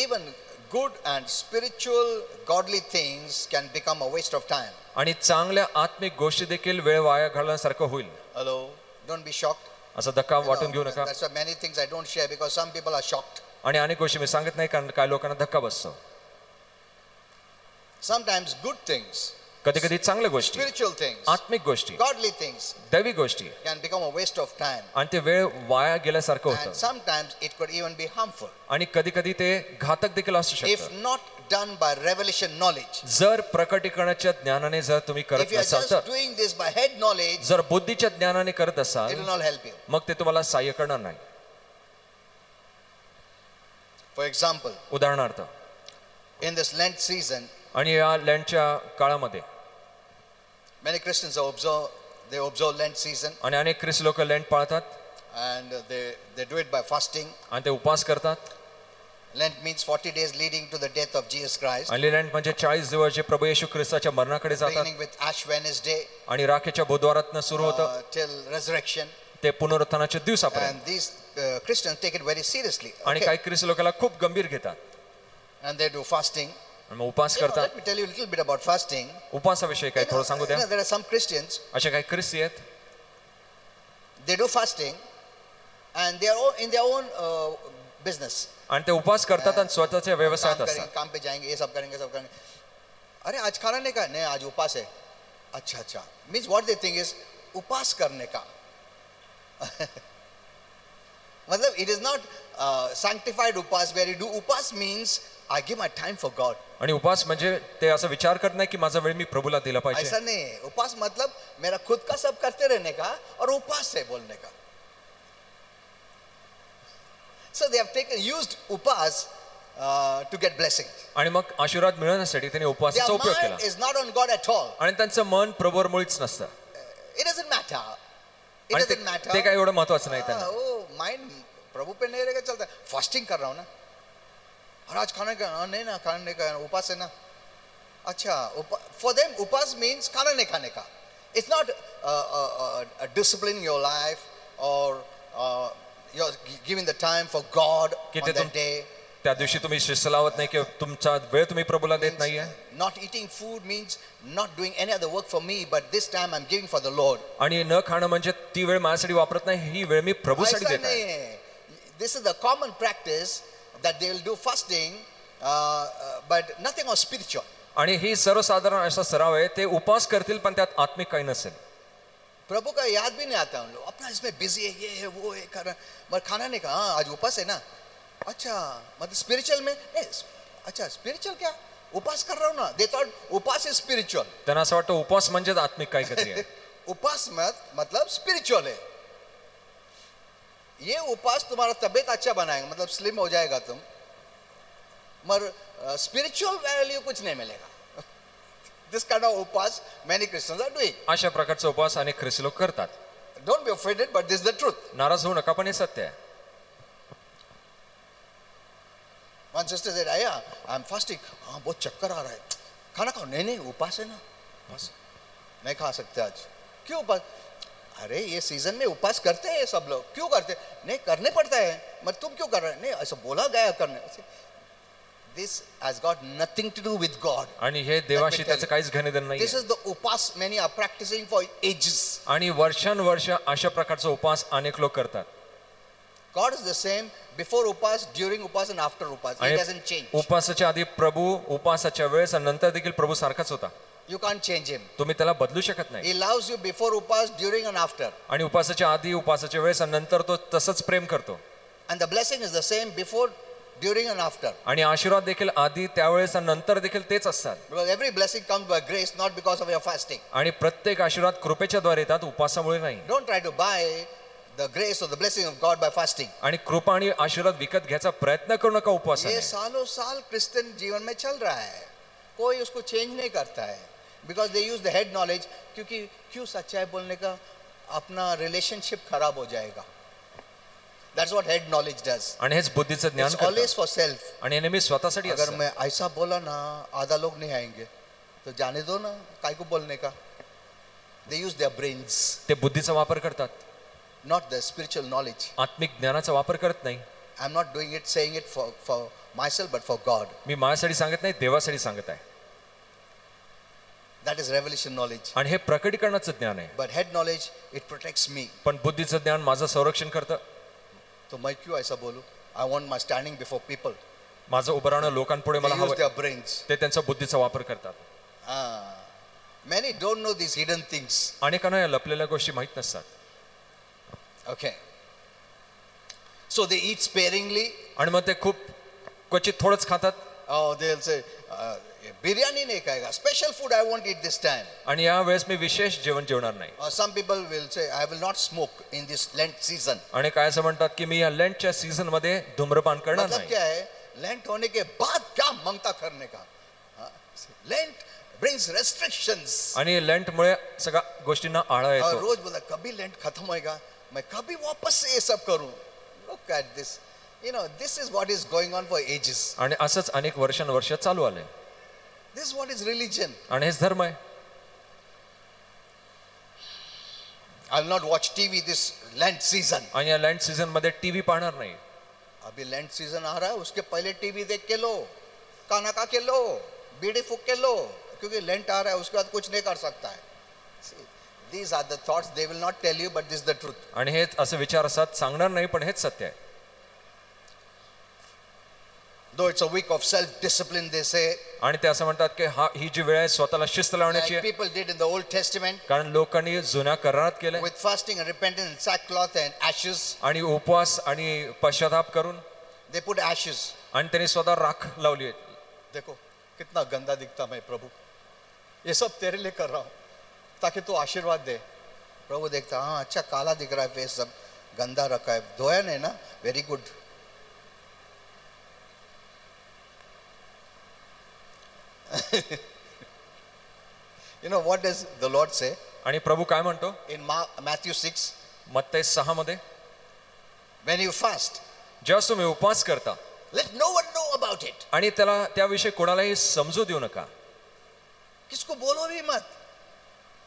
Even good and spiritual, godly things can become a waste of time. आणि चांगल्या आत्मिक गोष्टी देखील वेळ वाया घालण्यासारखं होईल Hello, don't be shocked. असं धक्का वाटून घेऊ नका That's why many things I don't share because some people are shocked. आणि अनेक गोष्टी मी सांगत नाही कारण काय लोकांना धक्का बसतो Sometimes good things, कधी कधी चांगल्या गोष्टी spiritual things, आत्मिक गोष्टी godly things दैवी गोष्टी can become a waste of time. आणि ते वेळ वाया गेल्यासारखं And होतं sometimes it could even be harmful आणि कधी कधी ते घातक देखील असू if शकतं not done by revelation knowledge. जर प्रकटीकरणाच्या ज्ञानाने जर तुम्ही If करत you are नसाल just तर doing this by head knowledge, जर बुद्धीच्या ज्ञानाने करत it असाल will not help you. मग ते तुम्हाला सहाय्य करणार नाही For example, उदाहरणार्थ in this Lent season, आणि या लँडच्या काळामध्ये many Christians they observe Lent season, आणि अनेक ख्रिस्त लोक लँड पाळतात and they do it by fasting. आणि ते उपवास करतात Lent means 40 days leading to the death of Jesus Christ, आणि लँड म्हणजे 40 दिवस जे प्रभू येशू ख्रिस्ताच्या मरणाकडे जातात beginning with Ash Wednesday आणि राखेच्या बुधवारातनं सुरू होतं till resurrection. ते पुनरुत्थानाच्या दिवसापर्यंत And these Christians take it very seriously. आणि Okay? काही ख्रिस्त लोकांना खूप गंभीर घेतात And they do fasting. आणि मग उपवास करतात Let me tell you a little bit about fasting. उपवासाविषयी काही थोडं सांगू द्या There are some Christians, असे काही ख्रिस्ती आहेत they do fasting and they are in their own business. आणि ते उपवास करतात आणि स्वतःच्या काम व्यवसायात करेंगे, असतात काम पे जाएंगे, ये सब करेंगे, सब करेंगे. अरे आज खाना नहीं का? नहीं, आज उपवास है. अच्छा. Means what they think is उपवास करने का. मतलब it is not sanctified उपवास where you do उपवास means I give my time for God. आणि उपवास म्हणजे ते असं विचार करत नाही की माझा वेळ मी प्रभूला दिला पाहिजे ऐसा नहीं है. उपवास मतलब मेरा खुद का सब करते रहने का और उपवास है बोलने का. So they have used upas to get blessing. आणि मग आशीर्वाद मिळवण्यासाठी त्यांनी Their उपवासाचा उपयोग केला mind is not on God at all. आणि त्यांचं मन प्रभूवर मुळीच नसतं It doesn't matter. It आणि doesn't matter. ते काय एवढं महत्वाचं नाही त्यांना माइंड प्रभु पे नहीं रहेगा चलता. फास्टिंग कर रहा हूँ ना और आज खाने का नहीं ना खाने का उपवास है ना. अच्छा फॉर देम उपवास मीन्स खाना नहीं खाने का. It's not disciplining your life or you're giving the time for God की on ते that day. त्या दिवशी तुम्ही शिस्त लावत नाही किंवा तुमचा वेळ तुम्ही प्रभूला देत नाहीये Not eating food means not doing any other work for me, but this time I'm giving for the Lord. आणि न खाणं म्हणजे ती वेळ माझ्यासाठी वापरत नाही ही वेळ मी प्रभूसाठी ऐसा देत आहे नहीं है. This is the common practice that they will do fasting, but nothing on spiritual. आणि ही सर्वसाधारण असा सराव आहे ते उपवास करतील पण त्यात आत्मिक काही नसेल प्रभु का याद भी नहीं आता उन लोग अपना इसमें बिजी है ये है वो है कर मगर खाना नहीं कहा आज उपवास है ना. अच्छा मतलब स्पिरिचुअल में नहीं. अच्छा स्पिरिचुअल क्या उपवास कर रहा हूँ ना. दे थॉट उपवास इज स्पिरिचुअल. त्यांना असं वाटतं उपवास म्हणजेच आत्मिक काही काहीतरी आहे उपवास मतलब स्पिरिचुअल है. ये उपवास तुम्हारा तबीयत अच्छा बनाएगा मतलब स्लिम हो जाएगा तुम मगर स्पिरिचुअल वैल्यू कुछ नहीं मिलेगा. This kind of उपवास many Christians are doing. अशा प्रकारचा उपवास अनेक ख्रिस्ती लोक करतात. Don't be offended, but this is the truth. नाराज होऊ नका पण हे सत्य आहे. One sister said, "Aya, I'm fasting. हाँ बहुत चक्कर आ रहा है. खाना खाओ. नहीं उपवास है ना. बस नहीं खा सकते आज. क्यों उपवास? अरे ये सीजन में उपवास करते हैं सब लोग. क्यों करते? नहीं करने पड़ता है. मगर तुम क्यों कर रहे? नहीं ऐसा बोला गया करने. This has got nothing to do with God. आणि हे देवाशी त्याचं काहीच घेणं नाही. This is the upas many are practicing for ages. आणि वर्षानुवर्ष अशा प्रकारचा उपास अनेक लोक करतात. God is the same before upas, during upas and after upas. He doesn't change. उपासाच्या आधी प्रभू, उपासाच्या वेळेस आणि नंतर देखील प्रभू सारखाच होता. You can't change him. तुम्ही त्याला बदलू शकत नाही. He loves you before upas, during and after. आणि उपासाच्या आधी, उपासाच्या वेळेस आणि नंतर तो तसंच प्रेम करतो. And the blessing is the same before, during and after. आणि आशीर्वाद देखील आधी, त्यावेळेस आणि नंतर देखील तेच असतात. Because every blessing comes by grace, not because of your fasting. आणि प्रत्येक आशीर्वाद कृपेच्या द्वारे येतात, उपासामुळे नाही. Don't try to buy the grace or the blessing of God by fasting. आणि कृपा आणि आशीर्वाद विकत घ्यायचा प्रयत्न करू नका उपवासाने. ये सालों साल क्रिश्चियन जीवन में चल रहा है, कोई उसको चेंज नहीं करता है. Because they use the head knowledge, क्योंकि क्यों सच्चाई बोलने का अपना रिलेशनशिप खराब हो जाएगा. That's what head knowledge does. आणि हेच बुद्धीचं ज्ञान It's always for self. आणि नेहमी स्वतःसाठी अगर असतं. मैं ऐसा बोला ना, आधा लोग नहीं आएंगे, तो जाने दो ना, काय को बोलने का. They use their brains, ते बुद्धीचा वापर करतात, not the spiritual knowledge. आत्मिक ज्ञानाचा वापर करत नाही. I'm not doing it, saying it for myself, but for God. मी माझ्यासाठी सांगत नाही, देवासाठी सांगत आहे. That is revelation knowledge. आणि हे प्रकटीकरणाचं ज्ञान आहे. But head knowledge, it protects me. पण बुद्धीचं ज्ञान माझं संरक्षण करतं. तो मैं क्यों ऐसा बोलूं? I want my standing before people. माझं उभं राहणं लोकांपुढे They मला use हवं. their brains. ते त्यांचा बुद्धीचा वापर करतात. Many don't know these hidden things. अनेकांना या लपलेल्या गोष्टी माहित नसतात. Okay. So they eat sparingly. आणि मग ते खूप क्वचित थोडंच खातात. Oh, they'll say, biryani nahi khayega. Special food I won't eat this time. आणि या वेळेस मी विशेष जेवण जेवणार नाही. Or some people will say, I will not smoke in this Lent season. आणि काय असं म्हणतात की मी या लेंटच्या सीझन मध्ये धूम्रपान करणार मतलब नाही. क्या है? Lent होने के बाद क्या मांगता करने का? Lent brings restrictions. आणि लेंटमुळे सगळ्या गोष्टींना आळा और येतो. रोज बोला कभी लेंट खत्म होएगा, मैं कभी वापस से ये सब करूं. Look at this. You know, this is what is going on for ages. आणि असंच अनेक वर्षानुवर्ष चालू आले. This is what is religion. आणि हेच धर्म आहे. I will not watch TV this Lent season. आणि या लेंट सीझन मध्ये टीव्ही पाहणार नाही. अभी लेंट सीजन आ रहा है, उसके पहले टीवी देख के लो, खाना खा के लो, बीड़ी फूक के लो, क्योंकि लेंट आ रहा है, उसके बाद कुछ नहीं कर सकता है. See, these are the thoughts they will not tell you, but this is the truth. आणि हेच असे विचार असतात, सांगणार नाही पण हेच सत्य आहे. Though it's a week of self-discipline, they say, आणि ते असं म्हणतात की ही जी वेळ आहे स्वतःला शिस्त लावण्याची like आहे. people did in the Old Testament, कारण लोकांनी जुन्या करारात केले. with fasting and repentance and sackcloth and ashes. आणि उपवास आणि पश्चाताप करून They put ashes. आणि त्यांनी स्वतः राख लावली आहे. देखो कितना गंदा दिखता मैं प्रभु, ये सब तेरे लिए कर रहा हूँ ताकि तू आशीर्वाद दे. प्रभु देखता, हाँ अच्छा काला दिख रहा है फेस, सब गंदा रखा है, धोया नहीं ना, very good. You know what does the Lord say आणि प्रभू काय म्हणतो in Matthew 6? मत्तई 6 मध्ये, When you fast, जेव्हा तुम्ही उपवास करता let no one know about it. आणि त्याला त्याविषयी कोणालाही समजू देऊ नका. किसको बोलो भी मत.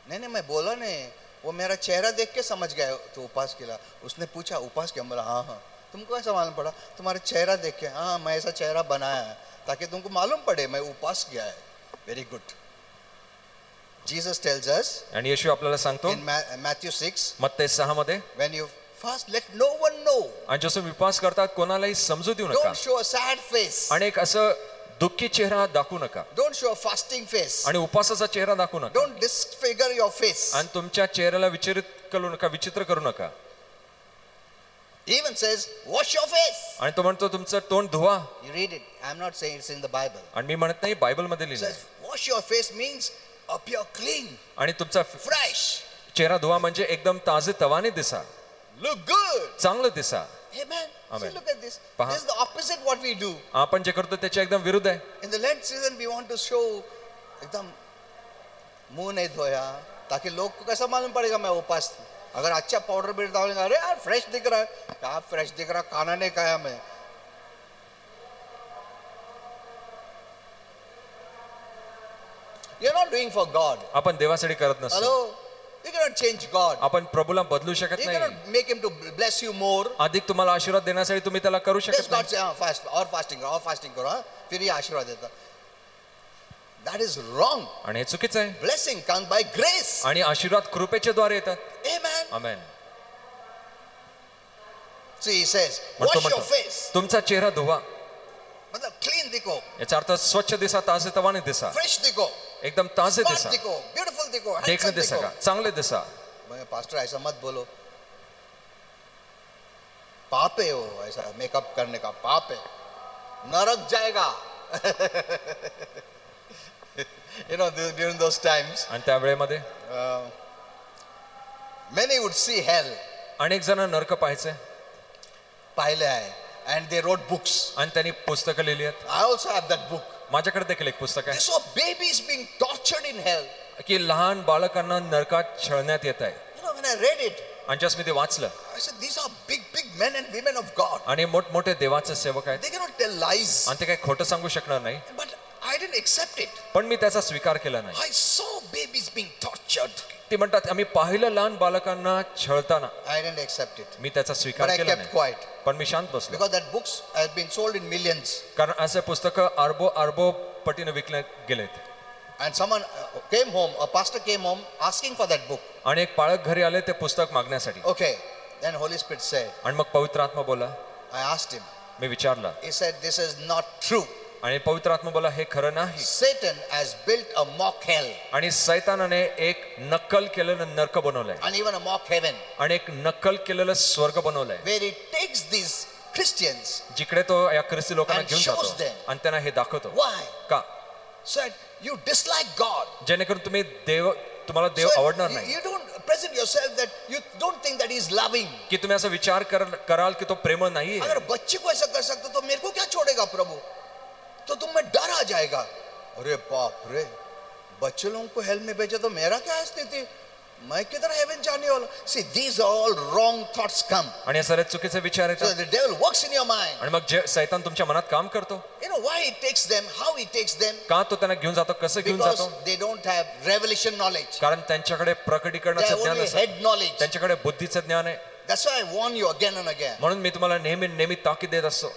नहीं मैं बोला नहीं, वो मेरा चेहरा देख के समझ गया तो उपवास किया. उसने पूछा उपवास क्या, बोला हाँ हाँ. तुमको ऐसा मालूम पड़ा? तुम्हारे चेहरा देख के, हाँ मैं ऐसा चेहरा बनाया है ताकि तुमको मालूम पड़े मैं उपवास किया है. Very good. Jesus tells us आणि येशू आपल्याला सांगतो in Matthew 6, मत्तई 6 मध्ये, when you fast, let no one know. आणि जसं उपवास करतात कोणालाही समजू देऊ नका. Don't show a sad face. आणि एक असं दुःखी चेहरा दाखवू नका. Don't show a fasting face. आणि उपवासाचा चेहरा दाखवू नका. Don't disfigure your face. आणि तुमच्या चेहऱ्याला विचित्र करू नका. He even says, wash your face. आणि तो म्हणतो तुमचं तोंड धुवा. You read it. I'm not saying it's in the Bible. आणि मी म्हणत नाही, बायबल मध्ये It लिहिलं says, wash your face means appear clean, आणि तुमचा fresh, चेहरा धुवा म्हणजे एकदम ताजे तवाने दिसा, look good. चांगलं दिसा. Amen. Amen. See, look at this. Paha. This is the opposite what we do. आपण जे करतो त्याच्या एकदम विरुद्ध आहे. In the Lent season, we want to show एकदम मुंह नहीं धोया ताकि लोग को कैसा मालूम पड़ेगा मैं उपास. अगर अच्छा पाउडर भी डालेंगे, अरे यार फ्रेश दिख रहा है. क्या फ्रेश दिख रहा, खाना नहीं खाया मैं. You're not doing for God. आपण देवासाठी करत नसतो. Hello. You cannot change God. आपण प्रभूला बदलू शकत You नाही. cannot make him to bless you more. अधिक तुम्हाला आशीर्वाद देण्यासाठी तुम्ही त्याला करू Yes, शकत God नाही. say, fast or fasting करो, फिर ये आशीर्वाद देता. That is wrong. आणि हे चुकीचं आहे. Blessing comes by grace. आणि आशीर्वाद कृपेच्या द्वारे येतात. Amen. Amen. See, he says, पण तो wash your म्हणतो face. तुमचा चेहरा धुवा. मतलब clean दिखो, याचा अर्थ स्वच्छ दिसा, ताजे तवाने दिसा, fresh दिखो, एकदम ताजे smart दिसा, दिखो, beautiful दिखो, देखने handsome दिसा दिखो. का, चांगले दिसा. मैं पास्टर ऐसा मत बोलो, पाप है वो, ऐसा मेकअप करने का पाप है, नरक जाएगा. You know, during those times, आणि त्या वेळेमध्ये many would see hell. अनेक जण नरक पाहायचे पाहिले आहे, and they wrote books. आणि त्यांनी पुस्तकं लिहिली आहेत. I also have that book. माझ्याकडे देखील एक पुस्तक They आहे saw babies being tortured in hell. की लहान बालकांना नरकात छळण्यात येत आहे. You know, when I read it, आणि ज्यास मी ते वाचलं I said, these are big men and women of God. आणि मोठमोठे देवाचे सेवक आहेत They cannot tell lies. आणि ते काही खोटं सांगू शकणार नाही. But I didn't accept it. पण मी त्याचा स्वीकार केला नाही. I saw babies being tortured. ते म्हणतात आम्ही पाहिलं लहान बालकांना छळताना. I didn't accept it. मी त्याचा स्वीकार But I केला kept नाही. quiet. पण मी शांत बसलो. Because that books have been sold in millions. कारण असे पुस्तकं अरबो पटीने विकले गेलेत. And someone came home, a pastor came home asking for that book. आणि एक पाळक घरी आले ते पुस्तक मागण्यासाठी. Okay. Then Holy Spirit said, आणि मग पवित्र आत्मा बोला. I asked him. मी विचारलं He said, this is not true. आणि पवित्र आत्मा बोला हे खरं नाही. Satan has built a mock hell आणि सैतानाने एक नक्कल केलेलं नरक बनवलंय and even a mock heaven आणि एक नक्कल केलेलं स्वर्ग बनवलंय where he takes these Christians. जिकडे तो या ख्रिस्ती लोकांना And घेऊन shows जातो them. आणि त्यांना हे दाखवतो. Why? का? Said, you dislike God. जेणेकरून तुम्हाला देव So आवडणार नाही you don't present yourself that you don't think that he is loving. की तुम्ही असा विचार कराल की तो प्रेमळ नाहीये. अगर बच्चे को ऐसा कर सकते तो मेरे को क्या छोड़ेगा प्रभु? तो तुम में डर आ जाएगा. अरे बाप रे, बच्चे लोगों को हेल में भेजा तो मेरा क्या स्थिति? मैं किधर हेवन जाने वाला? See, these are all wrong thoughts come. आणि हे सगळे चुकीचे विचार So येतात the devil works in your mind. आणि मग जे सैतान तुमच्या मनात काम करतो. You know why he takes them, how he takes them? का तो त्यांना घेऊन जातो, कसं घेऊन Because जातो? they don't have revelation knowledge. कारण त्यांच्याकडे They प्रकटीकरणाचं have ज्ञान only असतं. head knowledge. त्यांच्याकडे बुद्धीचं ज्ञान आहे. That's why I warn you again and again. म्हणून मी तुम्हाला नेहमी ताकीद देत असतो.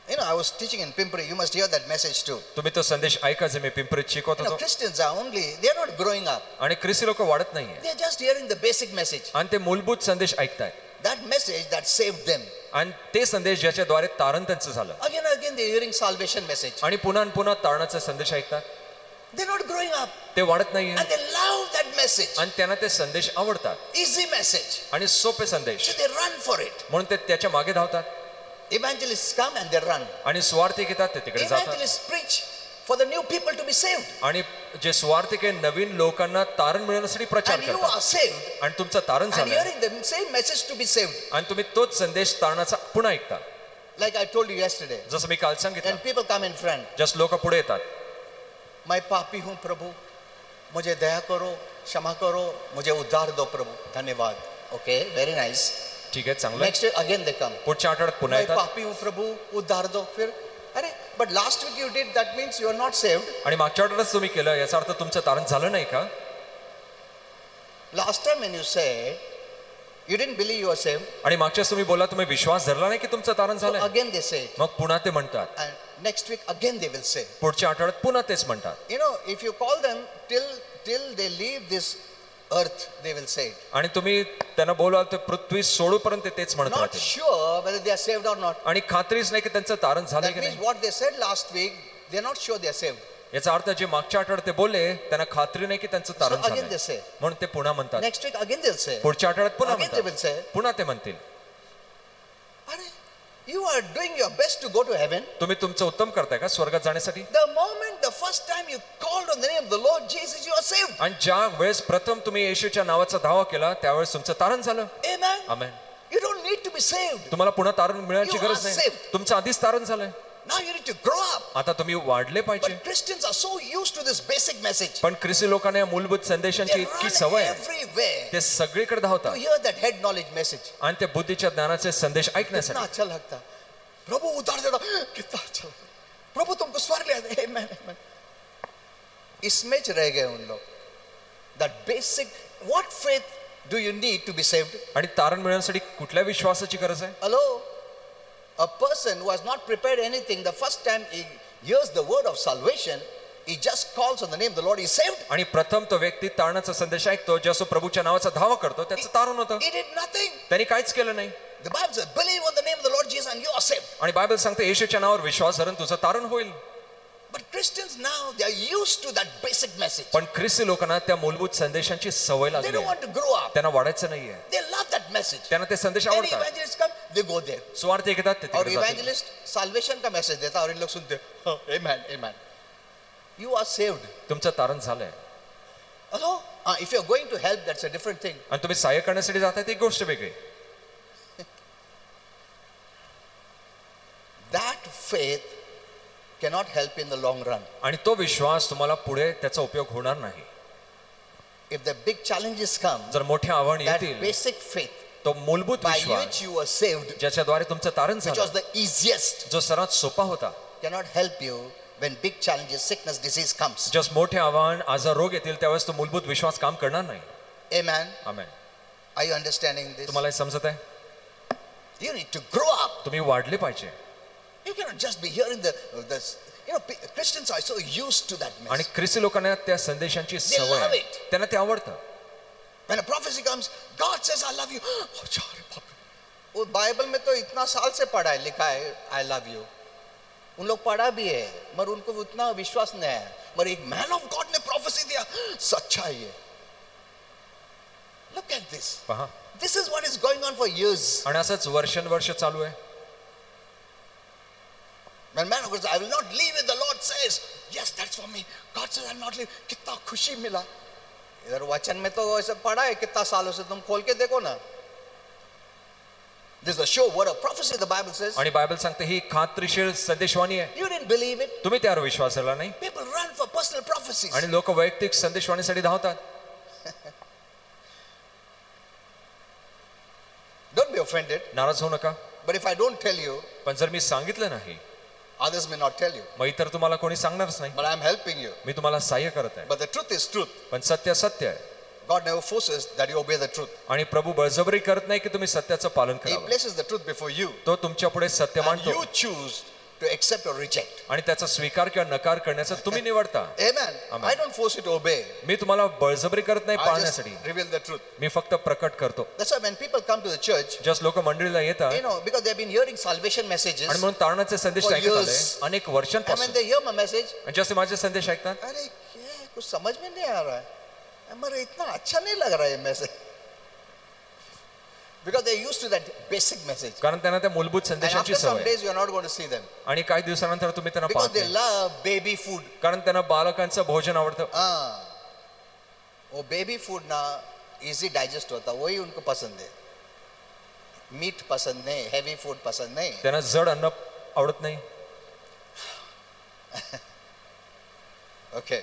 You know, I was teaching in Pimpri. You must hear that message too. तुम्ही तो संदेश ऐका जे मी पिंपरीत शिकवत You know, होतो. Christians are only, they are not growing up. आणि ख्रिस्ती लोक वाढत नाहीये They are just hearing the basic message. आणि ते मूलभूत संदेश ऐकतायत That message that saved them. आणि ते संदेश ज्याच्याद्वारे तारण त्यांचं झालं Again and again they are hearing salvation message. आणि पुन्हा तारणाचे संदेश ऐकतात. They are not growing up. ते वाढत नाहीये And they love that message. आणि त्यांना ते संदेश आवडतात Easy message. आणि सोपे संदेश So they run for it. म्हणून ते त्याच्या मागे धावतात. Evangelists come and they run. आणि स्वार्थी घेतात ते तिकडे जातात. Evangelists preach for the new people to be saved. आणि जे स्वार्थी नवीन लोकांना तारण मिळवण्यासाठी प्रचार And you करतात are saved. आणि तुमचं तारण And झालं hearing the same message to be saved. आणि तुम्ही तोच संदेश तारणाचा पुन्हा ऐकता. Like I told you yesterday. जसं मी काल सांगितलं, When people come in front. Just लोक पुढे येतात. मैं पापी हूँ प्रभु, मुझे दया करो, क्षमा करो, मुझे उद्धार दो प्रभु, धन्यवाद. Okay, very nice. ठीक आहे, चांगलं. Next day again they come. पुढच्या आठवड्यात पुन्हा मैं येतात. पापी हूँ प्रभु, उद्धार दो. फिर अरे, but last week you did, that means you are not saved. आणि मागच्या आठवड्यात तुम्ही केलं याचा अर्थ तुमचं तारण झालं नाही का? Last time when you said you didn't believe you are saved. आणि मागच्याच तुम्ही बोला तुम्ही विश्वास धरला नाही की तुमचं तारण So झालंय. again they say it. मग पुन्हा ते म्हणतात. And next week again they will say. पुढच्या आठवड्यात पुन्हा तेच म्हणतात. You know, if you call them till they leave this earth, they will say it. आणि तुम्ही त्यांना बोलाल तर पृथ्वी सोडूपर्यंत तेच म्हणत Not राहतील. sure whether they are saved or not. आणि खात्रीच नाही की त्यांचं तारण झालंय That की means नाही. what they said last week, they are not sure they are saved. याचा अर्थ जे मागच्या आठवड्यात ते बोलले त्यांना खात्री नाही की त्यांचं तारण So again they झालंय. say. म्हणून ते पुन्हा म्हणतात. Next week again they'll say. पुढच्या आठवड्यात पुन्हा Again they will म्हणतात. say. पुन्हा ते म्हणतील Are you are doing your best to go to heaven. तुम्ही तुमचं उत्तम करताय का स्वर्गात जाण्यासाठी? The moment, the first time you called on the name of the Lord Jesus, you are saved. आणि ज्या वेळेस प्रथम तुम्ही येशूच्या नावाचा धावा केला त्यावेळेस तुमचं तारण झालं. Amen. Amen. You don't need to be saved. तुम्हाला पुन्हा तारण मिळण्याची You are गरज नाही. saved. तुमचं आधीच तारण झालंय. Now you need to grow up. आता तुम्ही वाढले पाहिजे. But Christians are so used to this basic message. पण ख्रिस्ती लोकांना या मूलभूत संदेशांची They इतकी run सवय आहे. everywhere ते सगळीकडे to धावतात hear that head knowledge message. आणि ते बुद्धीच्या ज्ञानाचे संदेश कितना ऐकण्यासाठी. अच्छा लगता. प्रभु उद्धार देता. कितना अच्छा लगता. प्रभु तुमको स्वर्ग ले आए. Amen. Amen. इसमें च रह गए उन लोग. That basic, what faith do you need to be saved? आणि तारण मिळवण्यासाठी कुठल्या विश्वासाची गरज आहे? Hello? A person who has not prepared anything, the first time he hears the word of salvation, he just calls on the name of the Lord, he is saved. आणि प्रथम तो व्यक्ती तारणाचा संदेश ऐकतो, जसं प्रभूच्या नावाचा धावा करतो, त्याचं तारण होतं. He did nothing. त्यांनी काहीच केलं नाही. The Bible says, believe on the name of the Lord Jesus and you are saved. आणि बायबल सांगते येशूच्या नावावर विश्वास धरून तुझं तारण होईल. But Christians now, they are used to that basic message. पण ख्रिस्ती लोकांना त्या मूलभूत संदेशांची सवय They लागली don't आहे. want to grow up. त्यांना वाढायचं नाहीये. They love that message. त्यांना ते संदेश Any आवडतात. evangelist come, they go there. सुवार्थ घेतात ते और तिकडे जातात. evangelist salvation का message देता और इन लोग सुनते, oh, amen, amen. You are saved. तुमचं तारण झालंय. Hello? If you are going to help, that's a different thing. आणि तुम्ही सहाय्य करण्यासाठी जाताय ती एक गोष्ट वेगळी. That faith cannot help in the long run. आणि तो विश्वास तुम्हाला पुढे त्याचा उपयोग होणार नाही. If the big challenges come, जर मोठे आव्हान that येतील, basic faith तो मूलभूत by Vishwas which you were saved, ज्याच्याद्वारे तुमचं तारण which was झालं, the easiest, जो सर्वात सोपा होता, cannot help you when big challenges, sickness, disease comes. जस मोठे आव्हान आजार रोग येतील त्यावेळेस तो मूलभूत विश्वास काम करणार नाही. Amen. Amen. Are you understanding this? तुम्हाला हे समजत आहे? You need to grow up. तुम्ही वाढले पाहिजे. You cannot just be hearing this. You know, Christians are so used to that आणि message. ख्रिस्ती लोकांना त्या संदेशांची सवय love आहे. it. त्यांना ते आवडतं. When a prophecy comes, God says, I love you. Oh, sorry, Papa. वो बाइबल में तो इतना साल से पढ़ा है, लिखा है, I love you. उन लोग पढ़ा भी है, मगर उनको उतना विश्वास नहीं है. मगर एक मैन ऑफ गॉड ने प्रोफेसी दिया, सच्चा है ये. Look at this. पहा. This is what is going on for years. आणि असंच वर्षानुवर्ष चालू आहे. When man of God says, I will not leave it, the Lord says, yes, that's for me. God says, I will not leave. कितना खुशी मिला. इधर वचन में तो ऐसा पढ़ा है कितना सालों से, तुम खोल के देखो ना. This is a sure word of prophecy, the Bible says. आणि बायबल सांगते ही खात्रीशीर संदेशवाणी आहे. You didn't believe it. तुम्ही त्यावर विश्वास ठेवला नाही. People run for personal prophecies. आणि लोक वैयक्तिक संदेशवाणीसाठी धावतात. Don't be offended. नाराज होऊ नका. But if I don't tell you, पण जर मी सांगितलं नाही, others may not tell you. मग इतर तुम्हाला कोणी सांगणारच नाही. But I'm helping you. मी तुम्हाला सहाय्य करत आहे. But the truth is truth. पण सत्य सत्य आहे. God never forces that you obey the truth. आणि प्रभू बळजबरी करत नाही की तुम्ही सत्याचं पालन He करावं. places the truth before you. तो तुमच्या पुढे सत्य And मांडतो you choose to accept or reject. आणि त्याचा स्वीकार किंवा नकार करण्याचा तुम्ही निवडता. Amen. Amen. I don't force you to obey. मी तुम्हाला बळजबरी करत नाही I just पाळण्यासाठी. reveal the truth. मी फक्त प्रकट करतो. That's why when people come to the church, जस लोक मंडळीला येतात you know, because they've been hearing salvation messages, आणि म्हणून तारणाचे संदेश For ऐकत आले years. अनेक and when वर्षांपासून, they hear my message, आणि जसे माझे संदेश ऐकतात, अरे ये कुछ समझ में नहीं आ रहा है, हमारे इतना अच्छा नहीं लग रहा है ये message. Because they're used to that basic message. कारण त्यांना त्या मूलभूत And संदेशांची after some सवय आहे. days, you're not going to see them. आणि काही दिवसानंतर तुम्ही त्यांना Because पाहत they नाही. love baby food. कारण त्यांना बालकांचं भोजन आवडतं. वो बेबी फूड ना इजी डाइजेस्ट होता, वही उनको पसंद है. मीट पसंद नहीं, हेवी फूड पसंद नहीं. त्यांना जड अन्न आवडत नाही. Okay.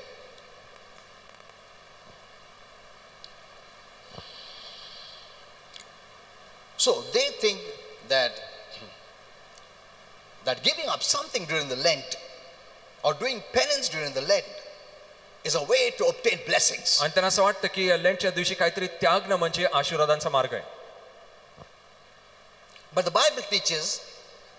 So they think that giving up something during the Lent or doing penance during the Lent is a way to obtain blessings. आणि त्यांना असं वाटतं की लेंटच्या दिवशी काहीतरी त्यागणं म्हणजे आशीर्वादांचा मार्ग आहे. But the Bible teaches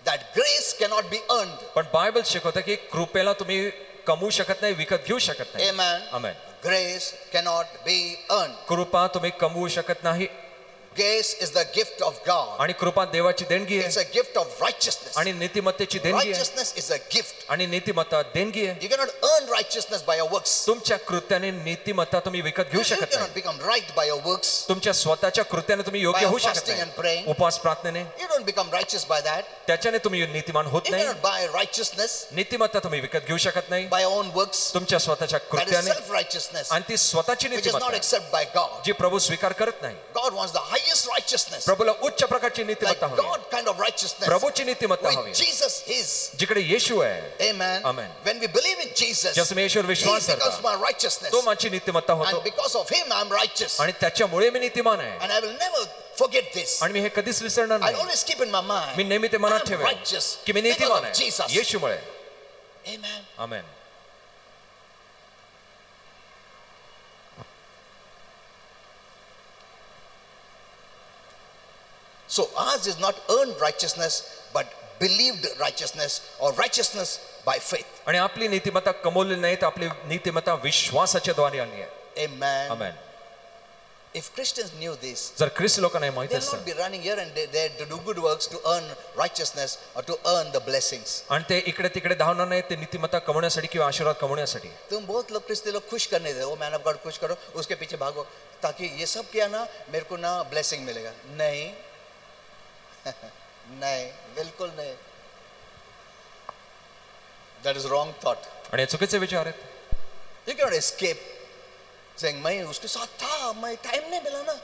that grace cannot be earned. पण बायबल शिकवतं की कृपेला तुम्ही कमवू शकत नाही, विकत घेऊ शकत नाही. Amen. Amen. Grace cannot be earned. कृपा तुम्ही कमवू शकत नाही. Grace is the gift of God. आणि कृपा देवाची देणगी It's आहे. a gift of righteousness. आणि नीतिमत्तेची देणगी आहे. Righteousness is a gift. आणि नीतिमत्ता देणगी आहे. You cannot earn righteousness by your works. तुमच्या कृत्याने नीतिमत्ता तुम्ही विकत घेऊ You शकत cannot नाही. become right by your works. तुमच्या स्वतःच्या कृत्याने तुम्ही योग्य By होऊ शकत fasting and नाही. praying. उपवास प्रार्थनेने You don't become righteous by that. त्याच्याने तुम्ही नीतिमान होत You नाही. cannot buy righteousness नीतिमत्ता तुम्ही विकत घेऊ शकत नाही. by your own works. तुमच्या स्वतःच्या That is कृत्याने. self-righteousness, आणि ती स्वतःची which is not नीतिमत्ता accepted by God. जी प्रभू स्वीकार करत नाही. God wants the highest righteousness, प्रभूला उच्च प्रकारची like नीतिमत्ता हवी. God kind of righteousness, प्रभूची नीतिमत्ता which हवी Jesus is. जिकडे येशू आहे. Amen. Amen. When we believe in Jesus, जसं मी येशूवर He विश्वास becomes करतो my righteousness, तो माझी नीतिमत्ता होतो. and because of Him, I'm righteous. आणि त्याच्यामुळे मी नीतिमान आहे. And I will never forget this. आणि मी हे कधीच विसरणार I'll नाही. always keep in my mind. मी नेहमी ते मनात I'm ठेवेन righteous की मी because नीतिमान of आहे Jesus. येशूमुळे. Amen. Amen. So ours is not earned righteousness, but believed righteousness or righteousness by faith. आणि आपली नीतिमत्ता कमवलेली नाही तर आपली नीतिमत्ता विश्वासाच्या द्वारे आली आहे. Amen. Amen. If Christians knew this, जर ख्रिस्त लोकांना हे माहित they'll असतं not be running here and there to do good works to earn righteousness or to earn the blessings. आणि ते इकडे तिकडे धावणार नाही ते नीतिमत्ता कमवण्यासाठी किंवा आशीर्वाद कमवण्यासाठी. तुम बहुत लोग क्रिस्ती लोग खुश करने दे, वो मैन ऑफ गॉड खुश करो, उसके पीछे भागो ताकि ये सब किया ना मेरे को ना ब्लेसिंग मिलेगा. नहीं नहीं, बिल्कुल नहीं. That is wrong thought. आणि हे चुकीचे विचार आहेत. You cannot escape saying मैं उसके साथ था, मैं टाइम नहीं मिला ना.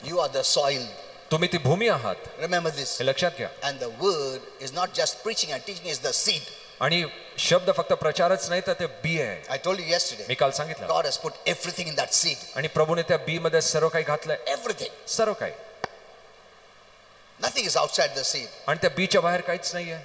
You are the soil. तुम्ही ती भूमी आहात. Remember this. हे लक्षात घ्या. And the word is not just preaching and teaching, is the seed. आणि शब्द फक्त प्रचारच नाही तर ते बी आहे. I told you yesterday. मी काल सांगितलं. God has put everything in that seed. आणि प्रभूने त्या बी मध्ये सर्व काही घातलंय. Everything. सर्व काही. Nothing is outside the seed. आणि त्या बीच्या बाहेर काहीच नाहीये.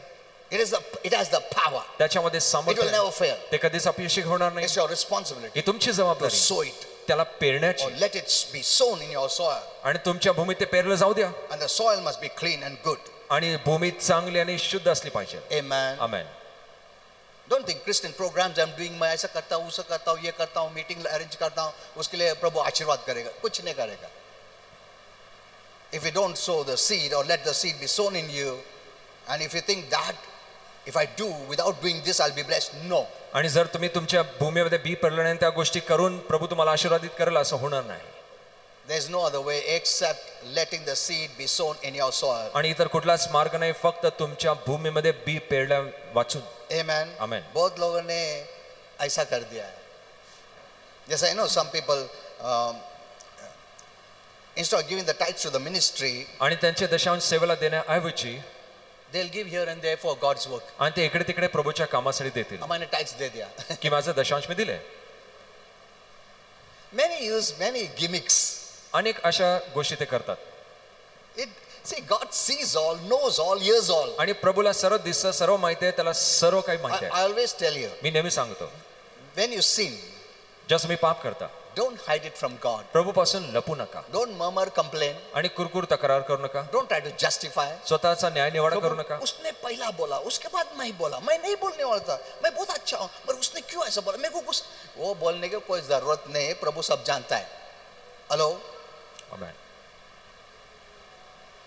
It has the power. त्याच्यामध्ये It will सामर्थ्य never fail. ते कधीच अपयशी होणार नाही. It's your responsibility ही तुमची to जबाबदारी sow it त्याला or पेरण्याची let it be sown in your soil. आणि तुमच्या भूमीत ते पेरलं जाऊ द्या. And the soil must be clean and good. आणि भूमी चांगली आणि शुद्ध असली पाहिजे. Amen. Amen. Don't think Christian programs I'm doing, मैं ऐसा करता हूँ, उसे करता हूँ, ये करता हूँ, मीटिंग अरेंज करता हूँ, उसके लिए प्रभु आशीर्वाद करेगा. कुछ नहीं करेगा. If you don't sow the seed or let the seed be sown in you, and if you think that if I do without doing this I'll be blessed, no. आणि जर तुम्ही तुमच्या भूमीमध्ये बी पेरलं नाही त्या गोष्टी करून प्रभू तुम्हाला आशीर्वादित करेल असं होणार नाही. There is no other way except letting the seed be sown in your soil. आणि इतर कुठलाच मार्ग नाही फक्त तुमच्या भूमीमध्ये बी पेरल्या वाचून. Amen. Amen. बहुत लोगों ने ऐसा कर दिया है. जैसा you know some people instead of giving the tithes to the ministry, आणि त्यांचे दशांश सेवेला देण्याऐवजी they'll give here and there for God's work. आणि ते इकडे तिकडे प्रभूच्या कामासाठी देतील. मैंने tithes दे दिया. की माझं दशांश मी दिले. Many use many gimmicks. अनेक अशा गोष्टी ते करतात. See, God sees all, knows all, hears all. आणि प्रभूला सर्व दिसतं, सर्व माहिती आहे, त्याला सर्व काही माहिती I आहे. always tell you, मी नेहमी सांगतो when you sin, जसं मी पाप करता don't hide it from God. प्रभूपासून लपू नका. Don't murmur, complain. आणि कुरकुर तक्रार करू नका. Don't try to justify. स्वतःचा न्याय निवाडा करू नका. उसने पहला बोला, उसके बाद मैं बोला, मैं नहीं बोलने वाला था, मैं बहुत अच्छा हूँ, पर उसने क्यों ऐसा बोला, मेरे को कुछ वो बोलने की कोई जरूरत नहीं, प्रभु सब जानता है. Hello? Amen.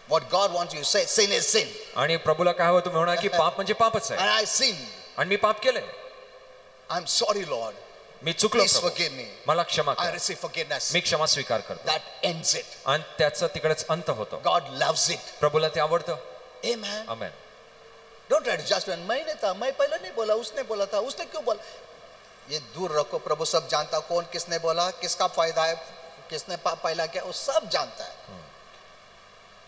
What God wants you to say, sin is sin. आणि प्रभूला काय हवं तुम्ही म्हणा की पाप म्हणजे पापच And आहे. I sinned. आणि मी पाप केले. I'm sorry, Lord. मी चुकलो Please प्रभू. forgive me. मला क्षमा I कर. receive forgiveness. मी क्षमा स्वीकार करतो. That ends it. आणि त्याचा तिकडेच अंत होतो. God loves it. प्रभूला ते आवडतं. Amen. Amen. Don't try to justify. मैं नहीं था, मैं पहले नहीं बोला, उसने बोला था, उसने क्यों बोला. ये दूर रखो. प्रभु सब जानता, कौन किसने बोला, किसका फायदा है, किसने पहला क्या, वो सब जानता है.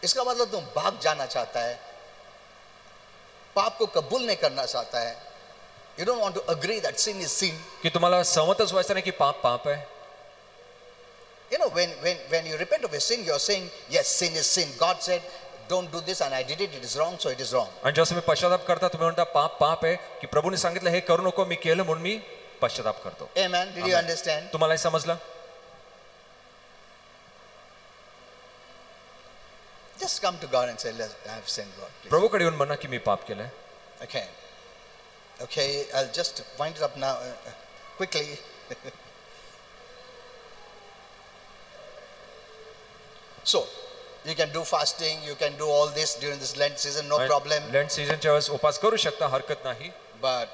इसका मतलब तुम भाग जाना चाहता है, पाप को कबूल नहीं करना चाहता है. You don't want to agree that sin is sin. की तुम्हाला सहमतच व्हायचं नाही की पाप पाप आहे. You know, when you repent of a sin, you are saying, yes, sin is sin. God said, don't do this and I did it, it is wrong, so it is wrong. आणि जसं मी पश्चाताप करता तुम्ही म्हणता पाप पाप आहे की प्रभूने सांगितलं हे करू नको मी केलं म्हणून मी पश्चाताप करतो. Amen. Did you understand? तुम्हाला हे समजलं? Just come to God and say, I have sinned, Lord, please. प्रभूकडे येऊन म्हणा की मी पाप केलंय. Okay. Okay, I'll just wind it up now quickly. So, you can do fasting, you can do all this during this Lent season, no problem. Lent सीजनच्या वेळेस उपास करू शकता, हरकत नाही. But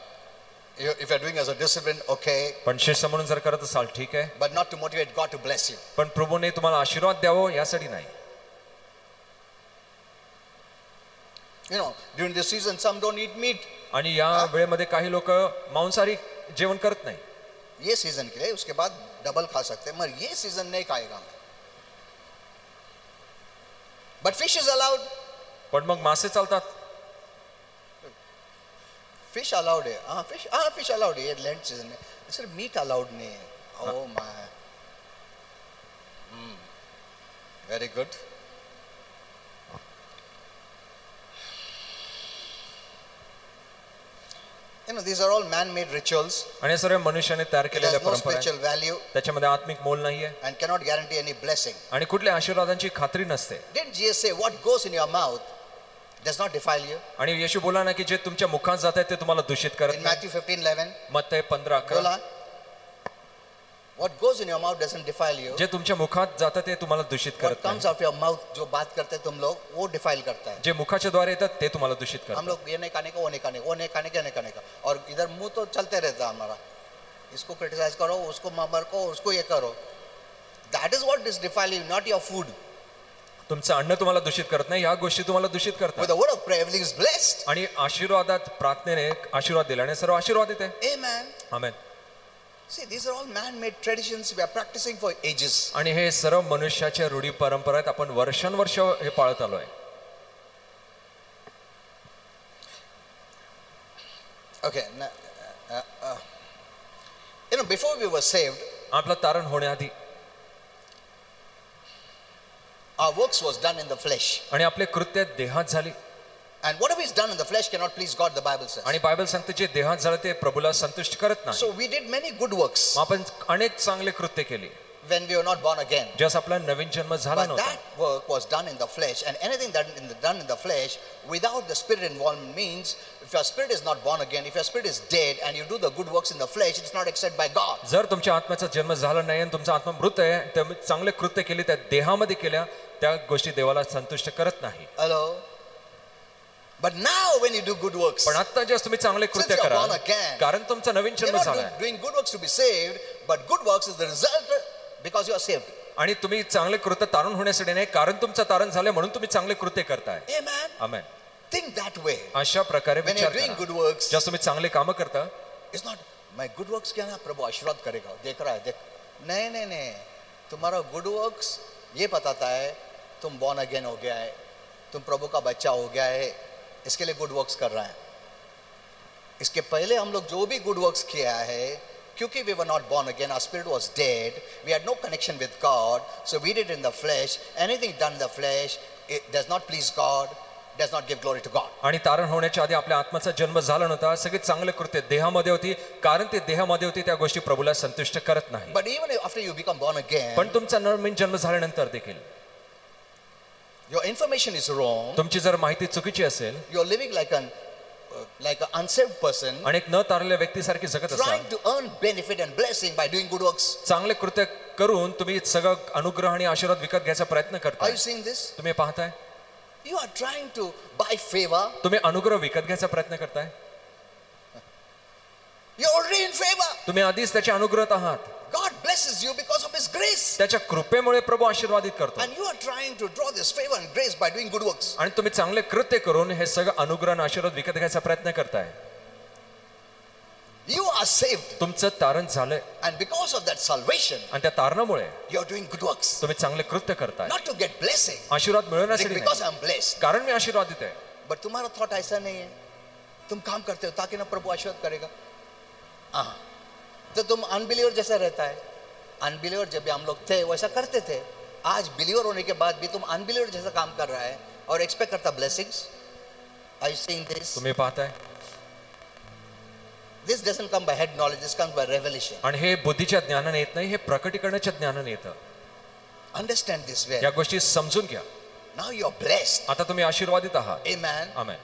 if you're doing as a discipline, okay. पण शिस्त म्हणून जर करत असाल ठीक आहे. But not to motivate God to bless you. पण प्रभूने तुम्हाला आशीर्वाद द्यावं यासाठी नाही. You know, during this season, some don't eat meat. आणि या वेळेमध्ये काही लोक मांसाहारी जेवण करत नाही. ये सीजन के लिए, उसके बाद डबल खा सकते हैं, मगर ये सीजन नहीं खाएगा. But fish is allowed. पण मग मासे चालतात. Fish allowed है. Fish allowed है Lent season में. सिर्फ meat allowed नहीं है. Oh my. Very good. You know, these are all man-made rituals. आणि हे सर्व मनुष्याने तयार It केलेल्या has no परंपरा spiritual value त्याच्यामध्ये आत्मिक मोल नाहीये and cannot guarantee any blessing. आणि कुठल्या आशीर्वादांची खात्री नसते. Didn't Jesus say, what goes in your mouth does not defile you? आणि येशू बोला ना की जे तुमच्या मुखात जात आहे ते तुम्हाला दूषित करत In नाही. Matthew 15:11, मत्तई 15:11 बोला, what goes in your mouth doesn't defile you. जे तुमच्या मुखात जातं ते तुम्हाला दूषित What करत comes नाही. out of your mouth, जो बात करते तुम लोग, वो डिफाइल करता है. जे मुखाच्या द्वारे येतात ते तुम्हाला दूषित हम करतात. लोग ये नहीं खाने का, वो नहीं खाने का, वो नहीं खाने का, नहीं खाने का, और इधर मुंह तो चलते रहता है हमारा. इसको क्रिटिसाइज करो, उसको मर को, उसको ये करो. That is what is defiling, not your food. तुमचं अन्न तुम्हाला दूषित करत नाही, या गोष्टी तुम्हाला दूषित With करतात. the word of prayer, everything is blessed. आणि आशीर्वादात प्रार्थनेने आशीर्वाद दिल्याने सर्व आशीर्वादित आहे. Amen. Amen. See, these are all man-made traditions we are practicing for ages. आणि हे सर्व मनुष्याच्या रूढी परंपरा आहेत, आपण वर्षानुवर्ष हे पाळत आलोय. Okay. You know, before we were saved, आपलं तारण होण्याआधी our works was done in the flesh. आणि आपले कृत्य देहात झाली. And whatever is done in the flesh cannot please God, the Bible says. आणि बायबल सांगते जे देहात झालं ते प्रभूला संतुष्ट करत नाही. So we did many good works मग आपण अनेक चांगले कृत्य केली when we were not born again. ज्यास आपला नवीन जन्म झाला But नव्हता. that work was done in the flesh, and anything that done in the flesh without the spirit involvement means if your spirit is not born again, if your spirit is dead and you do the good works in the flesh, it's not accepted by God. जर तुमच्या आत्म्याचा जन्म झाला नाही आणि तुमचा आत्मा मृत आहे, तर चांगले कृत्य केली त्या देहामध्ये केल्या त्या गोष्टी देवाला संतुष्ट करत नाही. Hello. But now when you do good works, पण आता जे तुम्ही चांगले कृत्य Since you are करा born again, कारण तुमचा नवीन you're जन्म not झालाय doing good works to be saved, but good works is the result because you are saved. आणि तुम्ही चांगले कृत्य तारण होण्यासाठी नाही, कारण तुमचं तारण झालंय म्हणून तुम्ही चांगले कृत्य करताय. Amen. Amen. Think that way. अशा प्रकारे When विचार you're doing करा. good works, ज्या तुम्ही चांगले कामं करता it's not my good works क्या ना प्रभु आशीर्वाद करेगा, देख रहा है, देख. नहीं नहीं नहीं, तुम्हारा good works ये बताता है तुम born again हो गया है, तुम प्रभु का बच्चा हो गया है, इसके लिए good works कर रहा है. इसके पहले हम लोग जो भी good works किया है, क्योंकि we were not born again, our spirit was dead, we had no connection with God, so we did it in the flesh. Anything done in the flesh, it does not please God, does not give glory to God. आणि तारण होण्याच्या आधी आपल्या आत्म्याचा जन्म झाला नव्हता. सगळे चांगले कृत्य देहामध्ये होती, कारण ते देहामध्ये होती त्या गोष्टी प्रभूला संतुष्ट करत नाही. But even after you become born again, पण तुमचा नवीन जन्म झाल्यानंतर देखील your information is wrong, तुमची जर माहिती चुकीची असेल you're living like an unsaved person, आणि एक न तारलेल्या व्यक्तीसारखी जगत असाल, trying to earn benefit and blessing by doing good works. चांगले कृत्य करून तुम्ही सगळं अनुग्रह आणि आशीर्वाद विकत घ्यायचा प्रयत्न Are करताय. you seeing this? तुम्ही पाहताय You are trying to buy favor. तुम्ही अनुग्रह विकत घ्यायचा प्रयत्न करताय. You're already in favor. तुम्ही आधीच त्याचे अनुग्रह आहात. God blesses you because of His grace. त्याच्या कृपेमुळे प्रभू आशीर्वादित करतो. And you are trying to draw this favor and grace by doing good works. आणि तुम्ही चांगले कृत्य करून हे सगळं अनुग्रह आणि आशीर्वाद विकत घ्यायचा प्रयत्न करताय. You are saved. तुमचं तारण झालंय And because of that salvation, आणि त्या तारणामुळे you're doing good works. तुम्ही चांगले कृत्य करताय. Not to get blessing, आशीर्वाद मिळवण्यासाठी because नाही, I'm blessed. कारण मी आशीर्वादित आहे. But तुम्हारा थॉट ऐसा नहीं है. तुम काम करते हो ताकि ना प्रभु आशीर्वाद करेगा. हाँ, तो तुम अनबिलीवर जैसा रहता है. अनबिलीवर जब भी हम लोग थे वैसा करते थे. आज बिलीवर होने के बाद भी तुम अनबिलीवर जैसा काम कर रहा है और एक्सपेक्ट करता blessings. Are you seeing this? तुम्ही पाहताय This doesn't come by head knowledge. This comes by revelation. आणि हे बुद्धीच्या ज्ञानाने येत नाही, हे प्रकटीकरणाच्या ज्ञानाने येतं. Understand this way. या गोष्टी समजून घ्या. Now you're blessed. आता तुम्ही आशीर्वादित आहात. Amen. आमेन.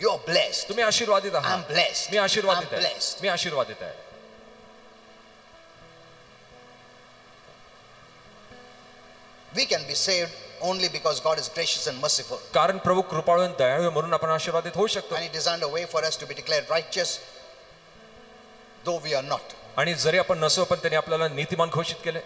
You're blessed. तुम्ही आशीर्वादित I'm आहात. blessed. मी आशीर्वादित I'm आहे. blessed. मी आशीर्वादित आहे. We can be saved only because God is gracious and merciful. कारण प्रभू कृपाळू आणि दयाळू आहे म्हणून आपण आशीर्वादित होऊ शकतो. And He designed a way for us to be declared righteous, though we are not. आणि जरी आपण नसो पण त्यांनी आपल्याला नीतिमान घोषित केले.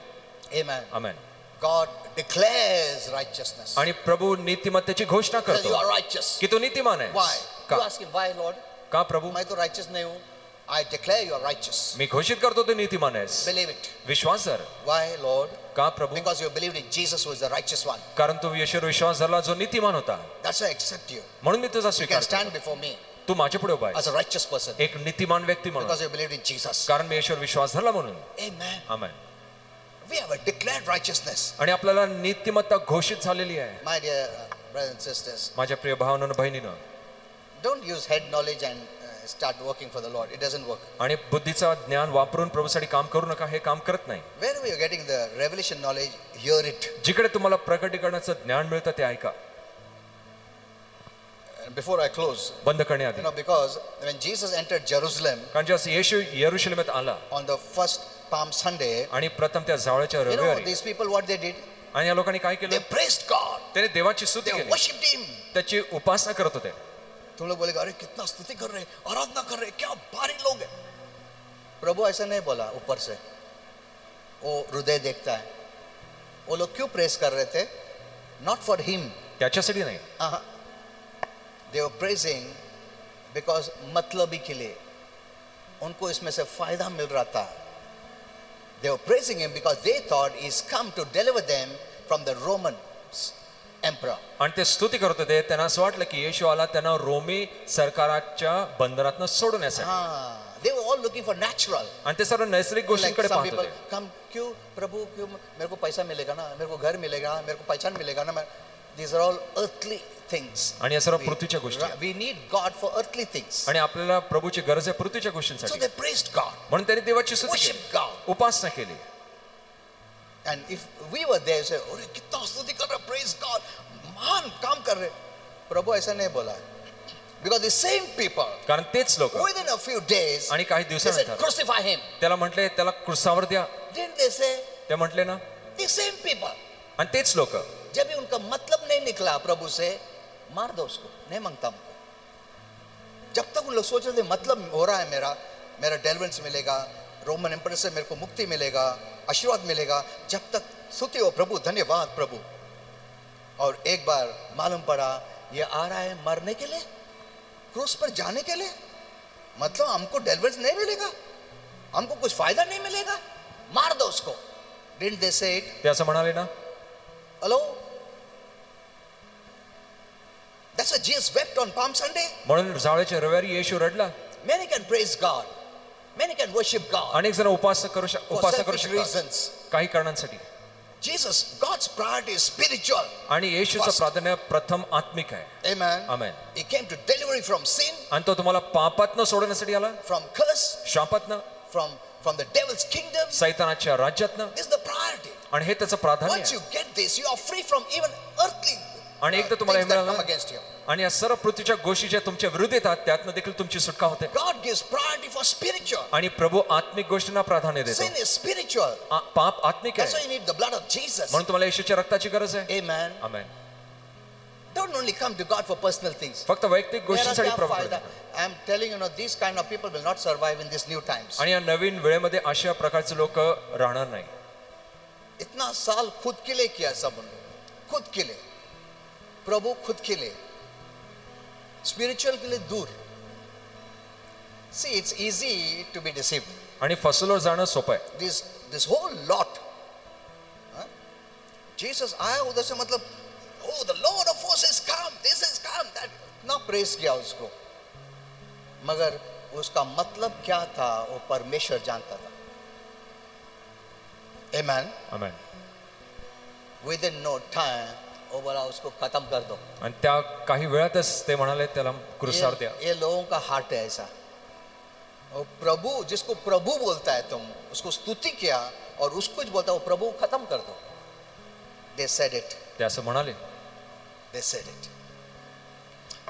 Amen. आमेन. God declares righteousness. आणि प्रभू नीतिमत्तेची घोषणा Says you करतो are righteous. की तो नीतिमान आहे. Why? You का? ask Him, why, Lord? का प्रभू? मैं तो righteous नहीं हूँ. I declare you are righteous. मी घोषित करतो तू नीतिमान आहेस. Believe it. विश्वास धर. Why, Lord? का प्रभू? Because you believed in Jesus who is the righteous one. कारण तू येशूवर विश्वास धरला जो नीतिमान होता. That's why I accept you. म्हणून मी तुझा You स्वीकार can stand करतो. before me तू माझ्या पुढे उभा as आहेस a righteous person एक नीतिमान व्यक्ती म्हणून, because you believed in Jesus. कारण मी येशूवर विश्वास धरला म्हणून. Amen. Amen. We have a declared righteousness. आणि आपल्याला नीतिमत्ता घोषित झालेली आहे. My dear brothers and sisters, माझ्या प्रिय भावांनो आणि बहिणींनो, don't use head knowledge and start working for the Lord. It doesn't work. आणि बुद्धीचा ज्ञान वापरून प्रभूसाठी काम करू नका, हे काम करत नाही. Wherever you're getting the revelation knowledge, hear it. जिकडे तुम्हाला प्रकटीकरणाचं ज्ञान मिळतं ते ऐका. And before I close, बंद करण्याआधी, because when Jesus entered Jerusalem कारण जेव्हा येशू यरुशलेमात आला on the first Palm Sunday, आणि प्रथम त्या जावळाच्या रविवारी, these people what they did? आणि या लोकांनी काय They केलं? praised God. त्याने देवाची स्तुती They केली, worshipped Him. त्याची उपासना करत होते. तुम लोग बोलेगा अरे कितना स्तुति कर रहे, आराधना कर रहे, क्या भारी लोग हैं. प्रभु ऐसा नहीं बोला ऊपर से, वो हृदय देखता है. वो लोग क्यों प्रेस कर रहे थे? Not for Him. त्याच्यासाठी नाही, They were praising because मतलबी के लिए, उनको इसमें से फायदा मिल रहा था. They were praising Him because they thought He's come to deliver them from the Roman emperor. आणि ते स्तुती करत होते. त्यांना असं वाटलं की येशू आला त्यांना रोमी सरकाराच्या बंधनातून सोडण्यासाठी. They were all looking for natural. आणि ते सर्व नैसर्गिक गोष्टींकडे some पाहत people होते. come, क्यों प्रभु क्यों मेरे को पैसा मिलेगा ना, मेरे को घर मिलेगा, मेरे को पहचान मिलेगा ना. These are all earthly things. आणि या सर्व पृथ्वीच्या गोष्टी. We need God for earthly things. आणि आपल्याला प्रभूची गरज आहे पृथ्वीच्या So गोष्टींसाठी. they praised God, म्हणून त्यांनी देवाची स्तुती केली, worshiped God. उपासना केली. And if we were there, say, अरे कितना स्तुति कर रहे, praise God, महान काम कर रहे. प्रभु ऐसा नहीं बोला. Because the same people, कारण तेच लोक within a few days, आणि काही they said, दिवसानंतर crucify Him. त्याला म्हटले त्याला क्रुसावर द्या. Didn't they say? ते म्हटले ना. The same people. आणि तेच लोक जब भी उनका मतलब नहीं निकला प्रभु से, मार दो उसको, नहीं मांगता हमको. जब तक उन लोग सोच रहे थे मतलब हो रहा है, मेरा डेलिवरेंस मिलेगा, रोमन एम्परर से मेरे को मुक्ति मिलेगा, आशीर्वाद मिलेगा, जब तक स्तुति हो प्रभु, धन्यवाद प्रभु. और एक बार मालूम पड़ा ये आ रहा है मरने के लिए, क्रूस पर जाने के लिए, मतलब हमको डेलिवरेंस नहीं मिलेगा, हमको कुछ फायदा नहीं मिलेगा, मार दो उसको. Didn't they say it? ते असं म्हणाले ना. Hello? That's why Jesus wept on Palm Sunday. म्हणून जावळ्याच्या रविवारी येशू रडला. Many can praise God. Many can worship God अनेक जण उपासना करू for selfish शकतात reasons. काही कारणांसाठी. Jesus, God's priority is spiritual. आणि येशूचं प्राधान्य प्रथम आत्मिक आहे. Amen. Amen. He came to deliver you from sin, आणि तो तुम्हाला पापातनं सोडण्यासाठी आला, from curse, शापातनं, from the devil's kingdom. सैतानाच्या राज्यातनं. This is the priority. आणि हे त्याचं प्राधान्य Once आहे. you get this, you are free from even earthly आणि एकदा तुम्हाला हे things that come मिळालं against you. आणि या सर्व पृथ्वीच्या गोष्टी ज्या तुमच्या विरुद्ध येतात त्यातनं देखील तुमची सुटका होते. God gives priority for spiritual. आणि प्रभू आत्मिक गोष्टींना प्राधान्य देतो. Sin is spiritual. पाप आत्मिक That's why आहे, you need the blood of Jesus. म्हणून तुम्हाला येशूच्या रक्ताची गरज आहे. Amen. Amen. Don't only come to God for personal things. फक्त वैयक्तिक गोष्टींसाठी मेरा क्या प्रभू फायदा? करतो. I am telling you, these kind of people will not survive in these new times. आणि या नवीन वेळेमध्ये अशा प्रकारचे लोक राहणार नाही. इतना साल खुद के लिए किया सब उन्होंने, खुद के लिए, प्रभु खुद के लिए, स्पिरिचुअल के लिए दूर. See, it's easy to be deceived. आणि फसवलं जाणं सोपं आहे. This whole lot. Jesus आया उधर से, मतलब oh the Lord of hosts has come, this has come, that ना प्रेस किया उसको, मगर उसका मतलब क्या था वो परमेश्वर जानता था. Amen. आमेन. Within no time वो बोला उसको खत्म कर दो. आणि त्या काही वेळातच ते म्हणाले त्याला क्रुसावर द्या. ये लोगों का हार्ट है ऐसा. और प्रभु, जिसको प्रभु बोलता है तुम, उसको स्तुति किया और उसको बोलता है वो प्रभु खत्म कर दो. They said it. ते असं म्हणाले. They said it.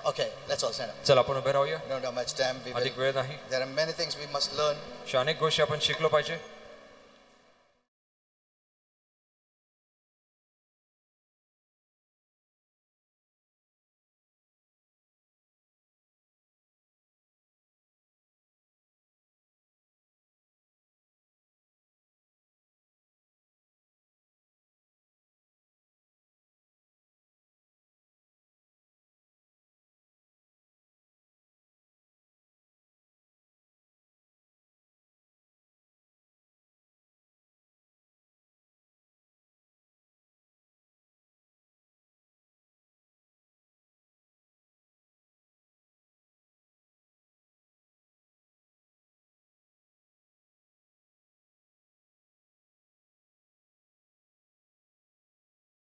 Okay, let's all stand up. चल आपण उभे राहूया. We don't have much time. अधिक वेळ नाही. There are many things we must learn. अनेक गोष्टी आपण शिकलो पाहिजे.